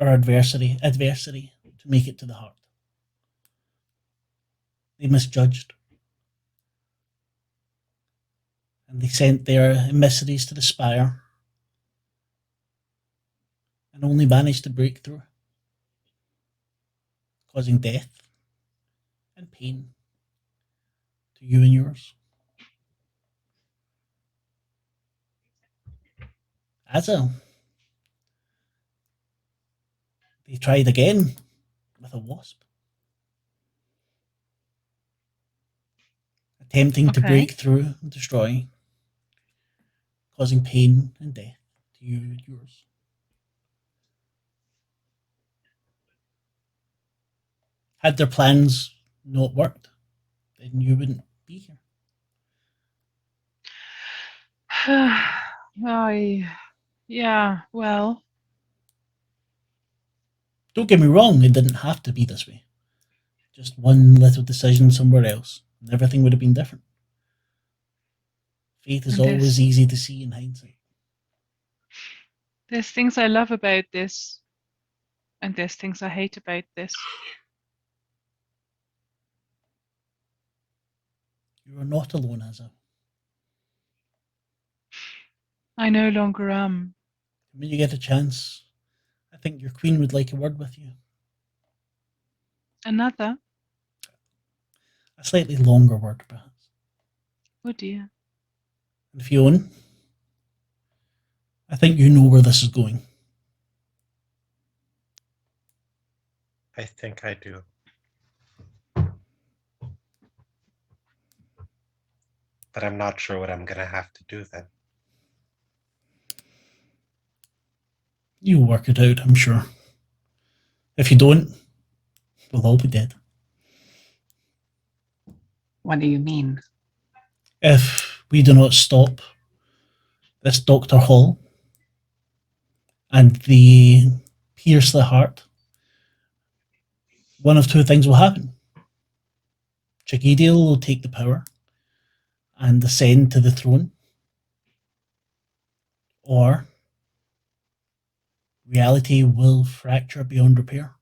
our adversary to make it to the heart. They misjudged. And they sent their emissaries to the spire and only managed to break through, causing death and pain to you and yours. Azal, they tried again with a wasp, attempting to break through and destroy, causing pain and death to you and yours. Had their plans not worked, then you wouldn't be here. Yeah, well. Don't get me wrong, it didn't have to be this way. Just one little decision somewhere else, and everything would have been different. Fate is always easy to see in hindsight. There's things I love about this, and there's things I hate about this. You are not alone, Azza. I no longer am. When you get a chance, I think your queen would like a word with you. Another? A slightly longer word, perhaps. Oh dear. And Fiona, I think you know where this is going. I think I do. But I'm not sure what I'm going to have to do then. You'll work it out, I'm sure. If you don't, we'll all be dead. What do you mean? If we do not stop this Dr. Hall and the pierce the heart, one of two things will happen. Chagediel will take the power and ascend to the throne, or reality will fracture beyond repair,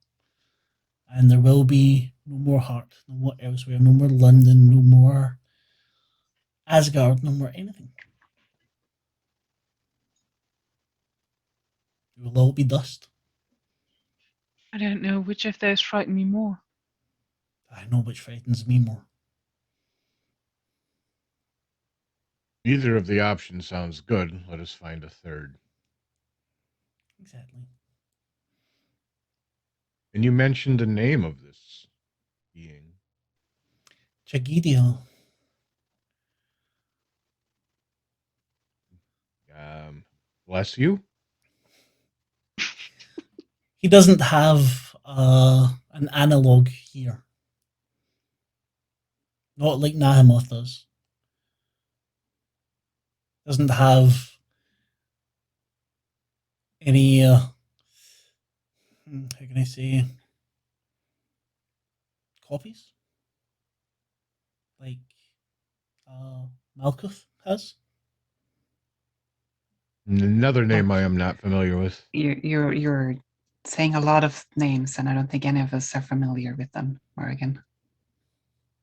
and there will be no more heart, no more elsewhere, no more London, no more Asgard, no more anything. We will all be dust. I don't know which of those frighten me more. I know which frightens me more. Neither of the options sounds good. Let us find a third. Exactly. And you mentioned the name of this being. Chagediel. Bless you. He doesn't have an analog here. Not like Nahemoth does. Doesn't have any, how can I say, copies? Like Malkuth has? Another name I am not familiar with. You're saying a lot of names, and I don't think any of us are familiar with them, Morgan.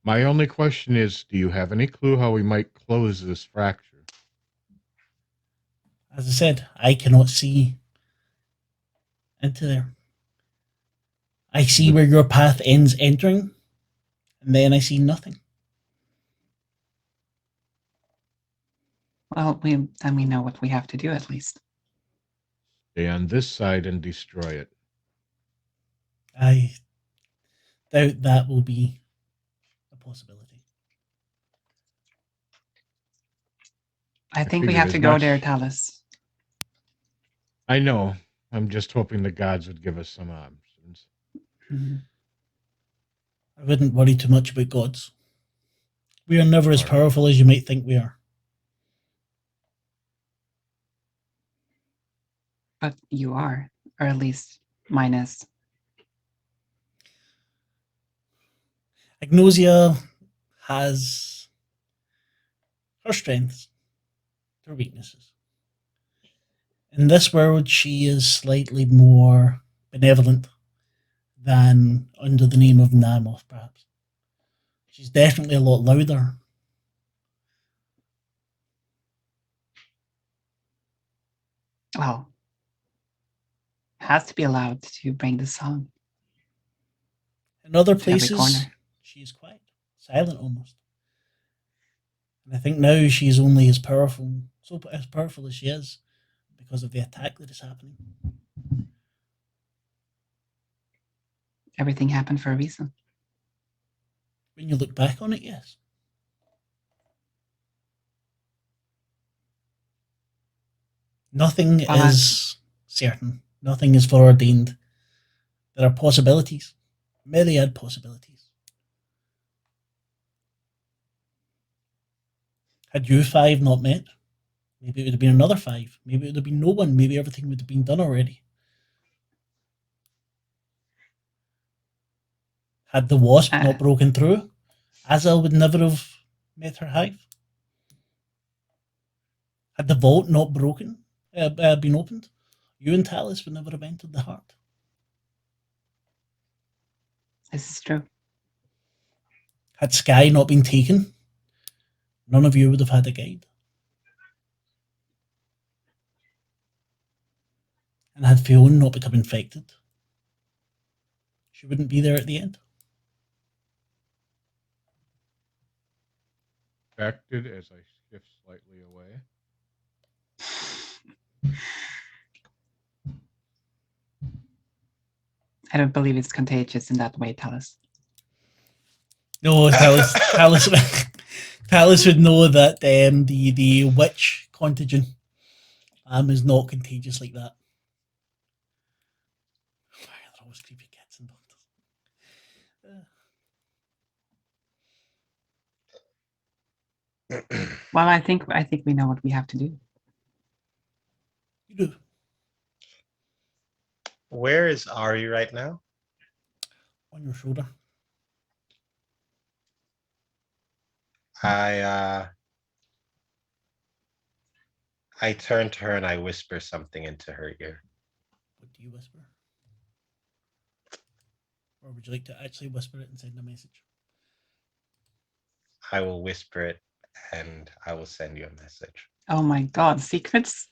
My only question is, do you have any clue how we might close this fracture? As I said, I cannot see into there. I see where your path ends entering, and then I see nothing. Well, then we know what we have to do at least. Stay on this side and destroy it. I doubt that will be a possibility. I think we figured have as to go much. there, Talus. I know. I'm just hoping the gods would give us some options. Mhm. I wouldn't worry too much about gods. We are never as Alright. powerful as you might think we are. But you are, or at least minus. Agnosia has her strengths, her weaknesses. In this world, she is slightly more benevolent than under the name of Namoth, perhaps. She's definitely a lot louder. Well, has to be allowed to bring the song In other to every places, corner. she's quiet, silent almost. And I think now she's only as powerful as she is because of the attack that is happening. Everything happened for a reason. When you look back on it, yes. Nothing Well, is certain. Nothing is foreordained. There are possibilities, myriad possibilities. Had you five not met, maybe it would have been another five. Maybe it would have been no one. Maybe everything would have been done already. Had the wasp not broken through, Azal would never have met her hive. Had the vault not been opened, you and Talus would never have entered the heart. This is true. Had Sky not been taken, none of you would have had a guide. And had Fionn not become infected, she wouldn't be there at the end. Affected as I shift slightly away. I don't believe it's contagious in that way, Talus. No, Talus would know that the witch contagion is not contagious like that. Why are there always creepy kids and doctors? Well, I think we know what we have to do. You do. Where is Ari right now? On your shoulder. I turn to her and I whisper something into her ear. What do you whisper? Or would you like to actually whisper it and send a message? I will whisper it and I will send you a message. Oh my god, secrets?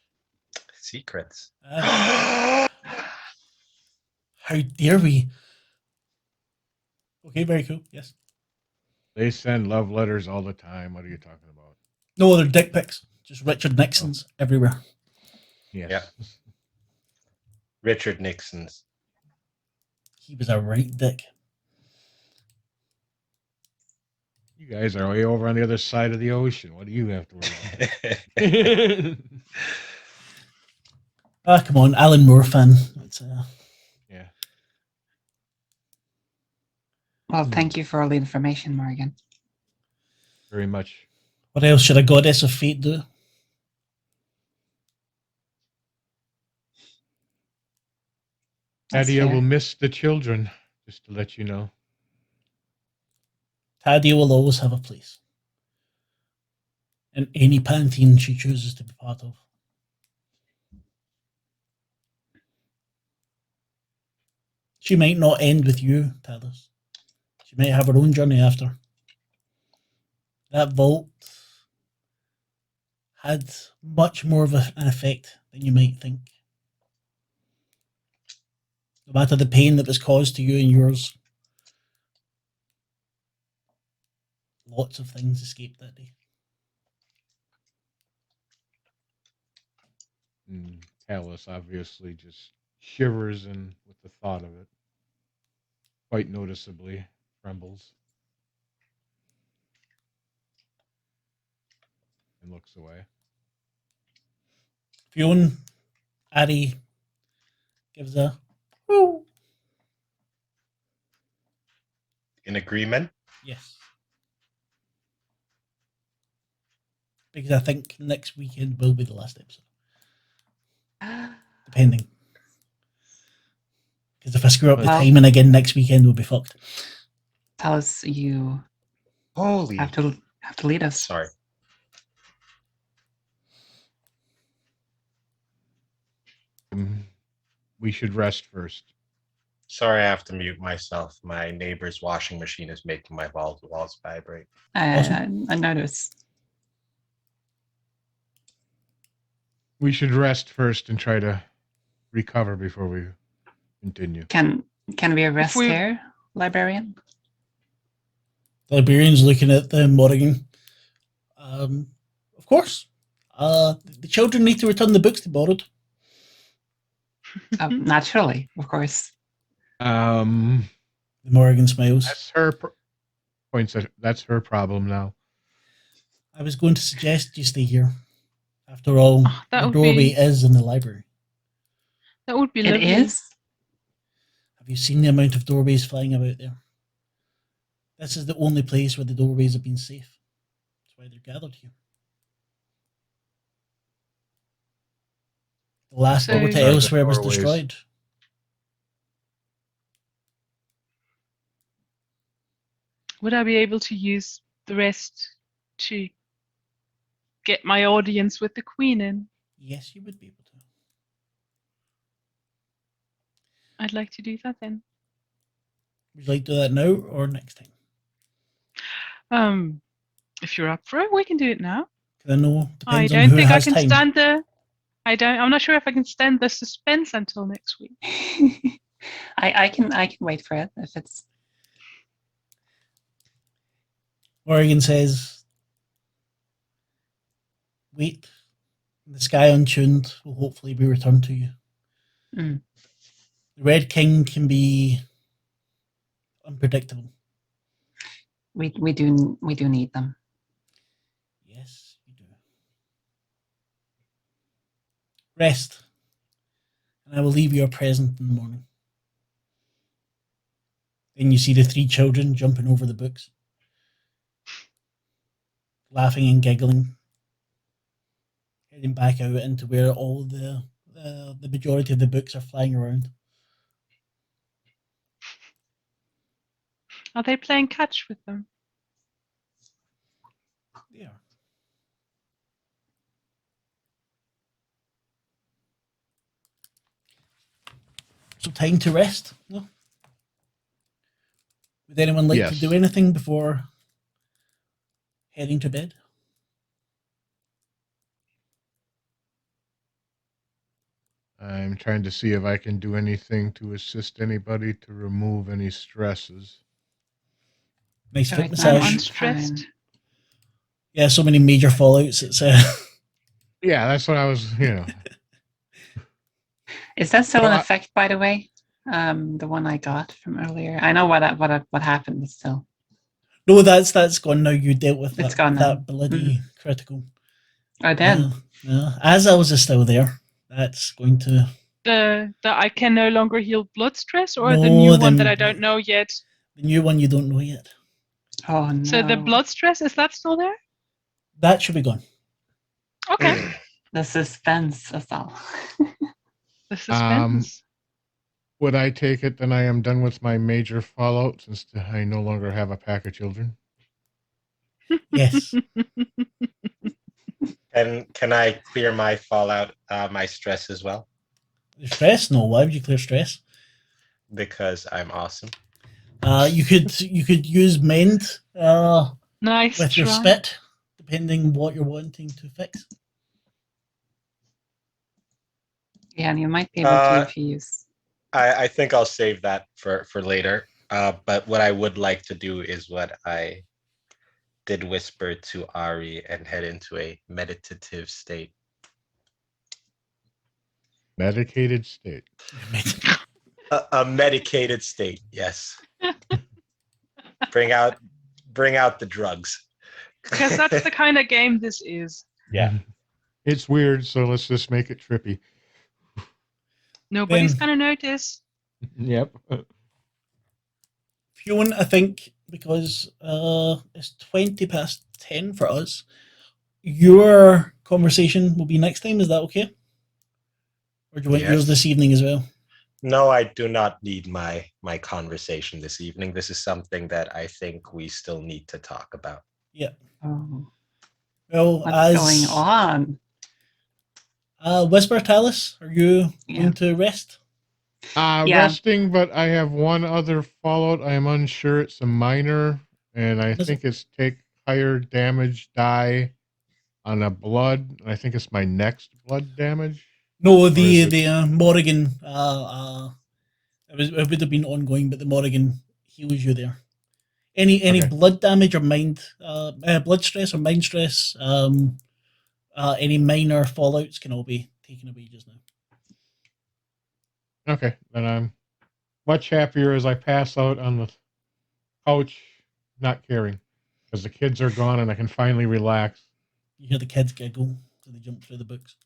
Secrets. How dare we? Okay, very cool. Yes. They send love letters all the time. What are you talking about? No, they're dick pics. Just Richard Nixon's everywhere. Yes. Yeah. Richard Nixon's. He was a right dick. You guys are way over on the other side of the ocean. What do you have to worry about? Come on, Alan Moore fan. Yeah. Well, thank you for all the information, Morgan. Very much. What else should a goddess of fate do? That's Adia fair. will miss the children, just to let you know. Tadia will always have a place in any pantheon she chooses to be part of. She might not end with you, Talus. She might have her own journey after. That vault had much more of an effect than you might think. No matter the pain that was caused to you and yours, lots of things escaped that day. And Talus obviously just shivers and with the thought of it. Quite noticeably trembles. And looks away. Fionn, Ari gives a woo. In agreement? Yes. Because I think next weekend will be the last episode. Depending. Because if I screw up the Well- timing again next weekend, we'll be fucked. Tell us you Holy. have to lead us. Sorry. We should rest first. Sorry, I have to mute myself. My neighbor's washing machine is making my walls vibrate. I noticed. We should rest first and try to recover before we continue. Can we arrest we- here, librarian? The librarian's looking at them, Morrigan. Of course. The children need to return the books they borrowed. Naturally, of course. The Morrigan smiles. That's her points. That's her problem now. I was going to suggest you stay here. After all, that the would doorway be- is in the library. That would be It lovely. is. Have you seen the amount of doorways flying about there? This is the only place where the doorways have been safe. That's why they're gathered here. The last So- door to Are the elsewhere was doorways- destroyed. Would I be able to use the rest to get my audience with the Queen in? Yes, you would be able to. I'd like to do that then. Would you like to do that now or next time? If you're up for it, we can do it now. 'Cause I know I depends on don't who think I has can time. stand the. I'm not sure if I can stand the suspense until next week. I can wait for it if it's. Morrigan says, "Wait, the sky untuned will hopefully be returned to you. Mm. The Red King can be unpredictable. We do need them. Yes, you do. Rest, and I will leave you a present in the morning." Then you see the three children jumping over the books, laughing and giggling, heading back out into where all the majority of the books are flying around. Are they playing catch with them? They are. So time to rest. No? Would anyone like to Yes. do anything before heading to bed? I'm trying to see if I can do anything to assist anybody to remove any stresses. Nice foot Right, I'm massage. Fine. unstressed. Yeah, so many major fallouts. It's Yeah, that's what I was, Is that still Well, in I- effect, by the way? The one I got from earlier. I know what happened, but still. no, that's gone now. You dealt with It's that, gone now. that bloody critical. Oh, then. As I was still there, that's going to. The I can no longer heal blood stress, or the No, new one that then- I don't know yet. The new one you don't know yet. Oh no. So the blood stress, is that still there? That should be gone. Okay. The suspense is all. The suspense. Would I take it then I am done with my major fallout since I no longer have a pack of children? Yes. And can I clear my fallout, my stress as well? Stress? No. Why would you clear stress? Because I'm awesome. You could use mend Nice with your try. spit, depending what you're wanting to fix. Yeah, and you might be able to if you use. I think I'll save that for later. But what I would like to do is what I did whisper to Ari and head into a meditative state. Medicated state. A medicated state, yes. Bring out the drugs. Because that's the kind of game this is. Yeah. It's weird, so let's just make it trippy. Nobody's Ben. gonna notice. Yep. Fionn, I think, because it's 20 past 10 for us, your conversation will be next time. Is that okay? Or do you want yours Yes. this evening as well? No, I do not need my conversation this evening. This is something that I think we still need to talk about. Yeah. Oh, Well, what's going on? Whisper, Talus, are you Yeah. going to rest? Yeah. Resting, but I have one other fallout. I am unsure. It's a minor, and I What is think it's take higher damage die on a blood. I think it's my next blood damage. No, is the it- Morrigan. It would have been ongoing, but the Morrigan heals you there. Any Okay. blood damage or mind, blood stress or mind stress, any minor fallouts can all be taken away just now. Okay, then I'm much happier as I pass out on the couch, not caring, because the kids are gone and I can finally relax. You hear the kids giggle, so they jump through the books.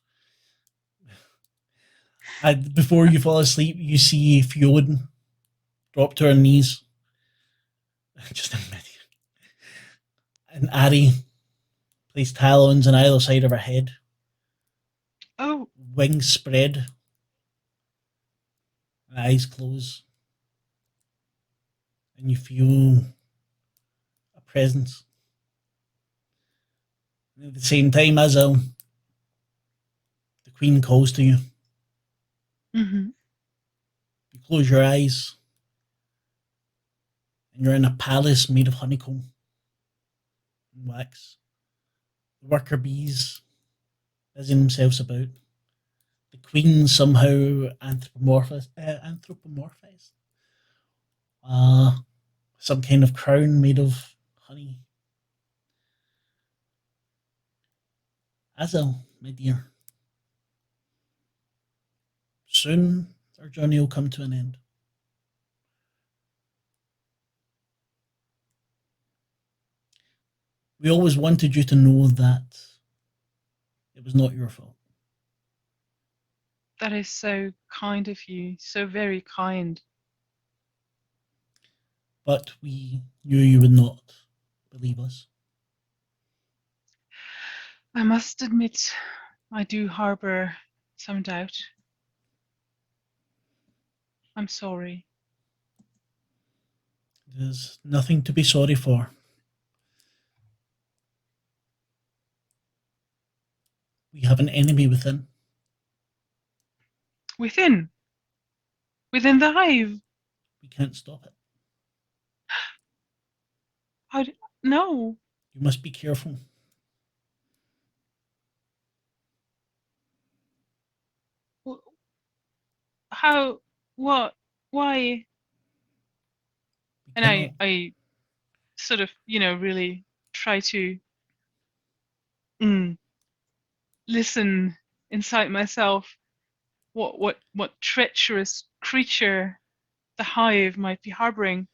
And before you fall asleep, you see Fionn drop to her knees. Just a minute. And Ari placed talons on either side of her head, Oh, wings spread, and eyes close. And you feel a presence. And at the same time, as the Queen calls to you, mm-hmm. you close your eyes, and you're in a palace made of honeycomb and wax. The worker bees busying themselves about. The Queen somehow anthropomorphized. Some kind of crown made of honey. Azel, my dear, soon our journey will come to an end. We always wanted you to know that it was not your fault. That is so kind of you. So very kind. But we knew you would not believe us. I must admit, I do harbor some doubt. I'm sorry. There's nothing to be sorry for. We have an enemy within. Within the hive. We can't stop it. No. You must be careful. How? What? Why? And I sort of, really try to listen inside myself. What treacherous creature the hive might be harboring?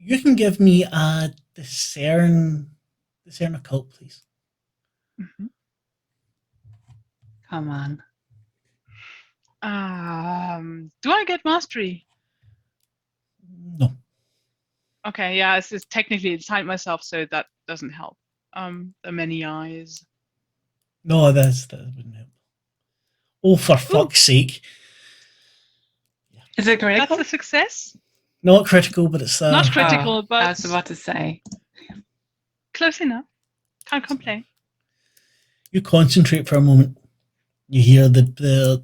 You can give me a discern occult, please. Mm-hmm. Come on. Do I get mastery? No. Okay, yeah, it's technically inside myself, so that doesn't help. The many eyes. No, that wouldn't help. Oh, for fuck's sake. Is it critical? That's a success. Not critical, but it's Not critical, Oh, but I was about to say. close enough. Can't complain. You concentrate for a moment. You hear the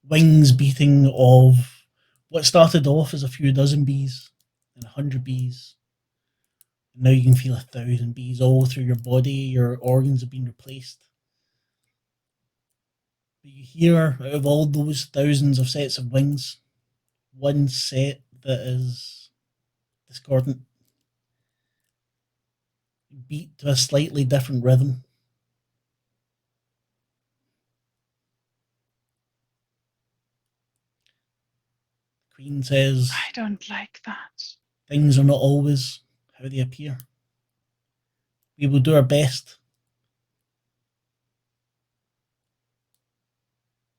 wings beating of what started off as a few dozen bees and 100 bees. And now you can feel 1,000 bees all through your body. Your organs have been replaced. But you hear, out of all those thousands of sets of wings, one set that is discordant, beat to a slightly different rhythm. Queen says, I don't like that. things are not always how they appear. We will do our best,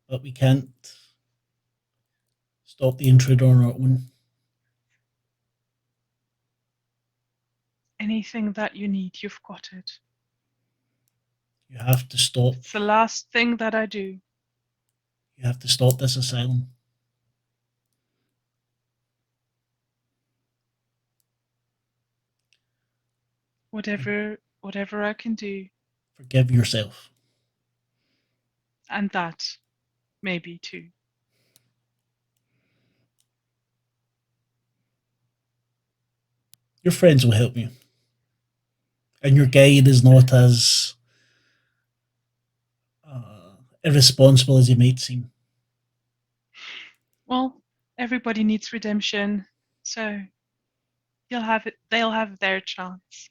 but we can't stop the intruder on our own. Anything that you need, you've got it. You have to stop. It's the last thing that I do. You have to stop this asylum. Whatever I can do. Forgive yourself. And that, maybe too. Your friends will help you. And your guide is not as irresponsible as he might seem. Well, everybody needs redemption, so they'll have their chance.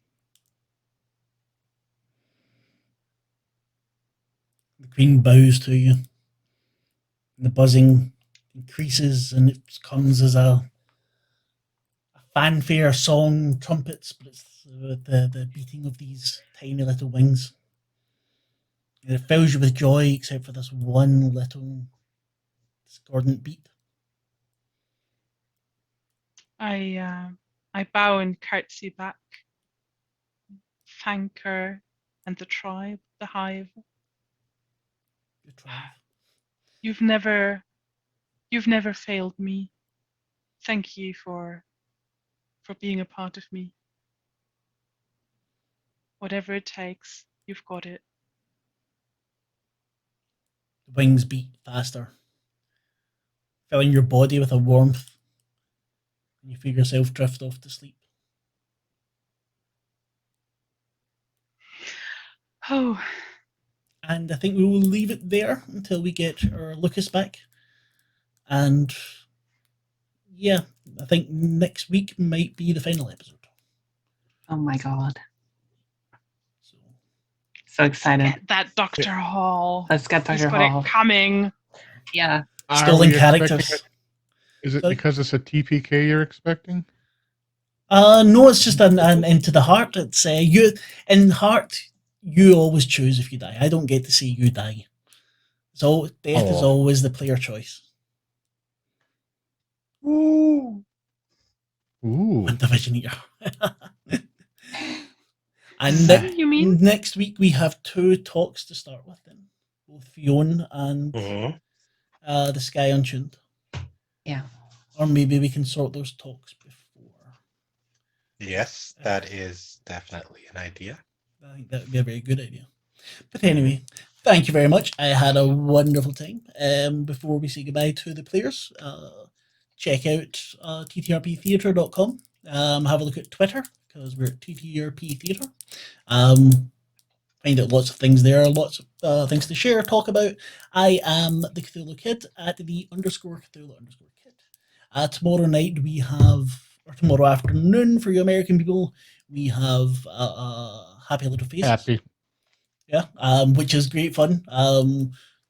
The Queen bows to you. The buzzing increases and it comes as a fanfare, song, trumpets, but it's the beating of these tiny little wings. And it fills you with joy except for this one little discordant beat. I bow and curtsy back. Thank her and the tribe, the hive. The tribe. You've never failed me. Thank you for being a part of me. Whatever it takes, you've got it. The wings beat faster, filling your body with a warmth, and you feel yourself drift off to sleep. Oh. And I think we will leave it there until we get our Lucas back. And yeah, I think next week might be the final episode. Oh my god. So excited. Get that Dr. Hall. Let's get Dr. He's got Hall. it coming. Yeah. Still in characters. Is it because it's a TPK you're expecting? No, it's just an Into the Heart. It's you in Heart. You always choose if you die. I don't get to see you die. So death is always the player choice. Ooh. One Division Eater. And next week we have 2 talks to start with then. Both Fionn and the Sky Untuned. Yeah. Or maybe we can sort those talks before. Yes, that is definitely an idea. I think that would be a very good idea. But anyway, thank you very much. I had a wonderful time. Before we say goodbye to the players, check out ttrptheatre.com. Have a look at Twitter, because we're at TTRP Theatre. Find out lots of things there, lots of things to share, talk about. I am the Cthulhu Kid at the _Cthulhu_Kid. Tomorrow night we have, or tomorrow afternoon for you American people, we have Happy Little Faces. Happy. Yeah, which is great fun.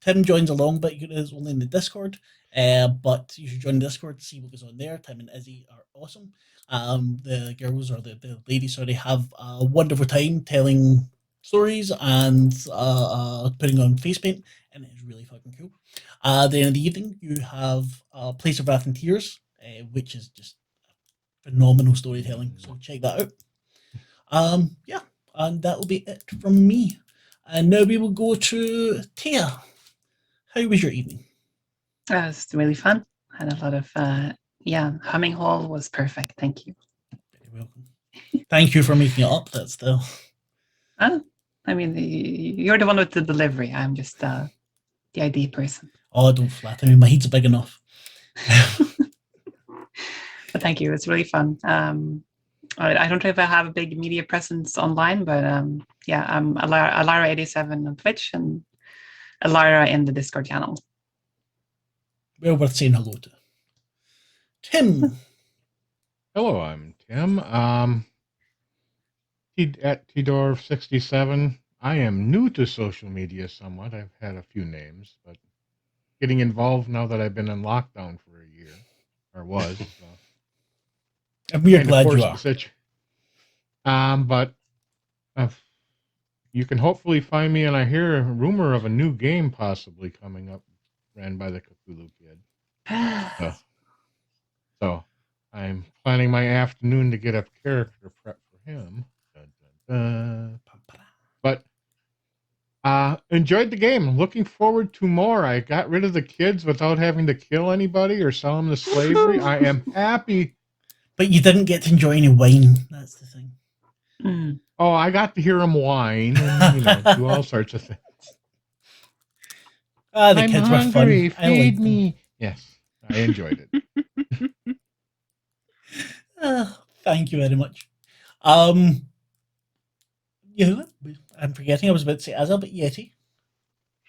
Tim joins along, but he is only in the Discord. But you should join the Discord to see what goes on there. Tim and Izzy are awesome. The girls, or the ladies, sorry, have a wonderful time telling stories and putting on face paint, and it's really fucking cool. At the end of the evening, you have Place of Wrath and Tears, which is just phenomenal storytelling. So check that out. Yeah, and that will be it from me. And now we will go to Tia. How was your evening? It was really fun. Had a lot of Humming Hall was perfect. Thank you. Very welcome. Thank you for making it up. That's the. I mean, you're the one with the delivery. I'm just the ID person. Oh, don't flatter me. My head's big enough. But thank you. It's really fun. I don't know if I have a big media presence online, but I'm Alara87 on Twitch and Alara in the Discord channel. Well worth saying hello to. Tim. Hello, I'm Tim. At Tdorf67. I am new to social media somewhat. I've had a few names, but getting involved now that I've been in lockdown for a year. or was. So. And we are Kind of glad you forced are. the but you can hopefully find me, and I hear a rumor of a new game possibly coming up, ran by the Cthulhu Kid. So I'm planning my afternoon to get a character prep for him. Dun, dun, dun. But enjoyed the game. Looking forward to more. I got rid of the kids without having to kill anybody or sell them to slavery. I am happy. But you didn't get to enjoy any wine. That's the thing. Mm. Oh, I got to hear them whine and do all sorts of things. The I'm kids hungry. were fun. Feed me. Yes, I enjoyed it. Thank you very much. I'm forgetting. I was about to say Azal, but Yeti.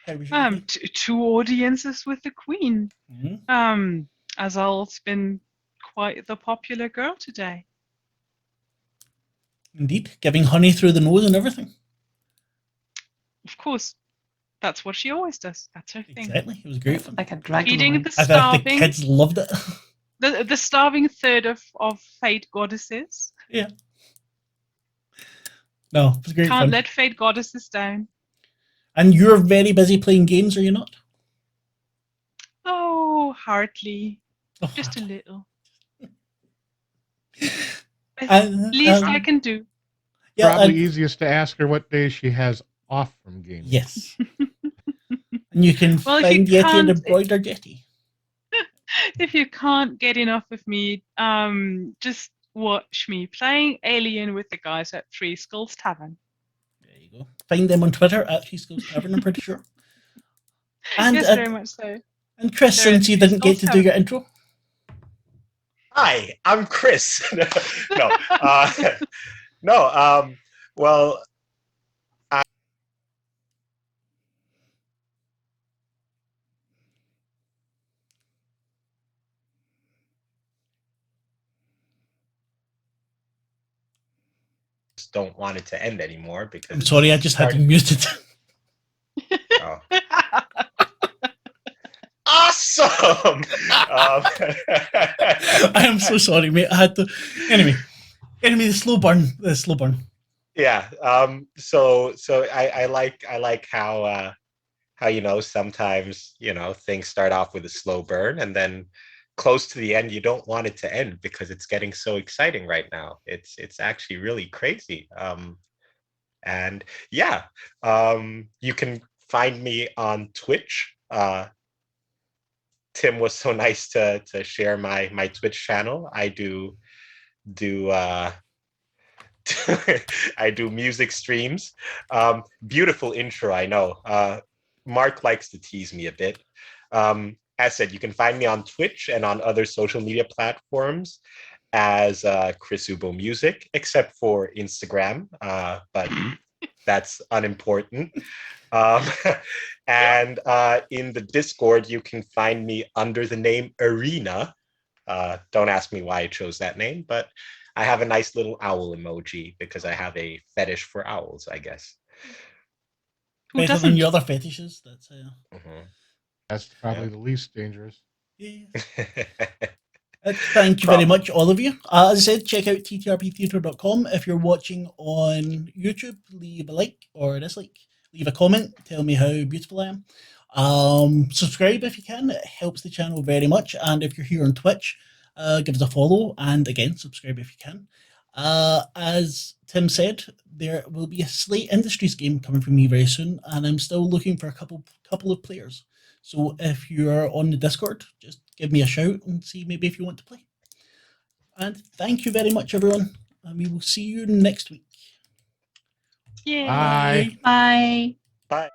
How was your day? Two audiences with the Queen. Mm-hmm. Azal's been quite the popular girl today. Indeed, giving honey through the nose and everything. Of course, that's what she always does. That's her thing. Exactly, it was great fun. Like a dragon. Feeding Lord. the I thought the starving. kids loved it. The starving third of Fate goddesses. Yeah. No, it was great Can't fun. let Fate goddesses down. And you're very busy playing games, are you not? Oh, hardly. Oh, Just a little. and, Least I can do. Yeah, Probably easiest to ask her what days she has off from gaming. Yes. And you can Well, if find you Yeti and can't- embroider Yeti. If you can't get enough of me, just watch me playing Alien with the guys at Three Skulls Tavern. There you go. Find them on Twitter at Three Skulls Tavern, I'm pretty sure. And, Yes, very much so. And Chris, They're since you at didn't get to do Three your intro. Hi, I'm Chris. No, no. Well, just don't want it to end anymore because I'm sorry, I just had you muted. Oh. Awesome. I am so sorry, mate. I had to. Anyway, the slow burn. The slow burn. Yeah. So I like how sometimes things start off with a slow burn and then close to the end you don't want it to end because it's getting so exciting right now. It's actually really crazy. And yeah, you can find me on Twitch. Tim was so nice to share my Twitch channel. I do I do music streams. Beautiful intro, I know. Mark likes to tease me a bit. As said, you can find me on Twitch and on other social media platforms as Chris Uboh Music, except for Instagram, but that's unimportant. And in the Discord, you can find me under the name Arena. Don't ask me why I chose that name, but I have a nice little owl emoji because I have a fetish for owls, I guess. Who Better doesn't? than your other fetishes. That's probably the least dangerous. Yeah. Thank you very much, all of you. As I said, check out ttrptheatre.com. If you're watching on YouTube, leave a like or a dislike. Leave a comment. Tell me how beautiful I am. Subscribe if you can. It helps the channel very much. And if you're here on Twitch, give us a follow. And again, subscribe if you can. As Tim said, there will be a Slate Industries game coming from me very soon. And I'm still looking for a couple of players. So if you're on the Discord, just give me a shout and see maybe if you want to play. And thank you very much, everyone. And we will see you next week. Yay. Bye. Bye. Bye.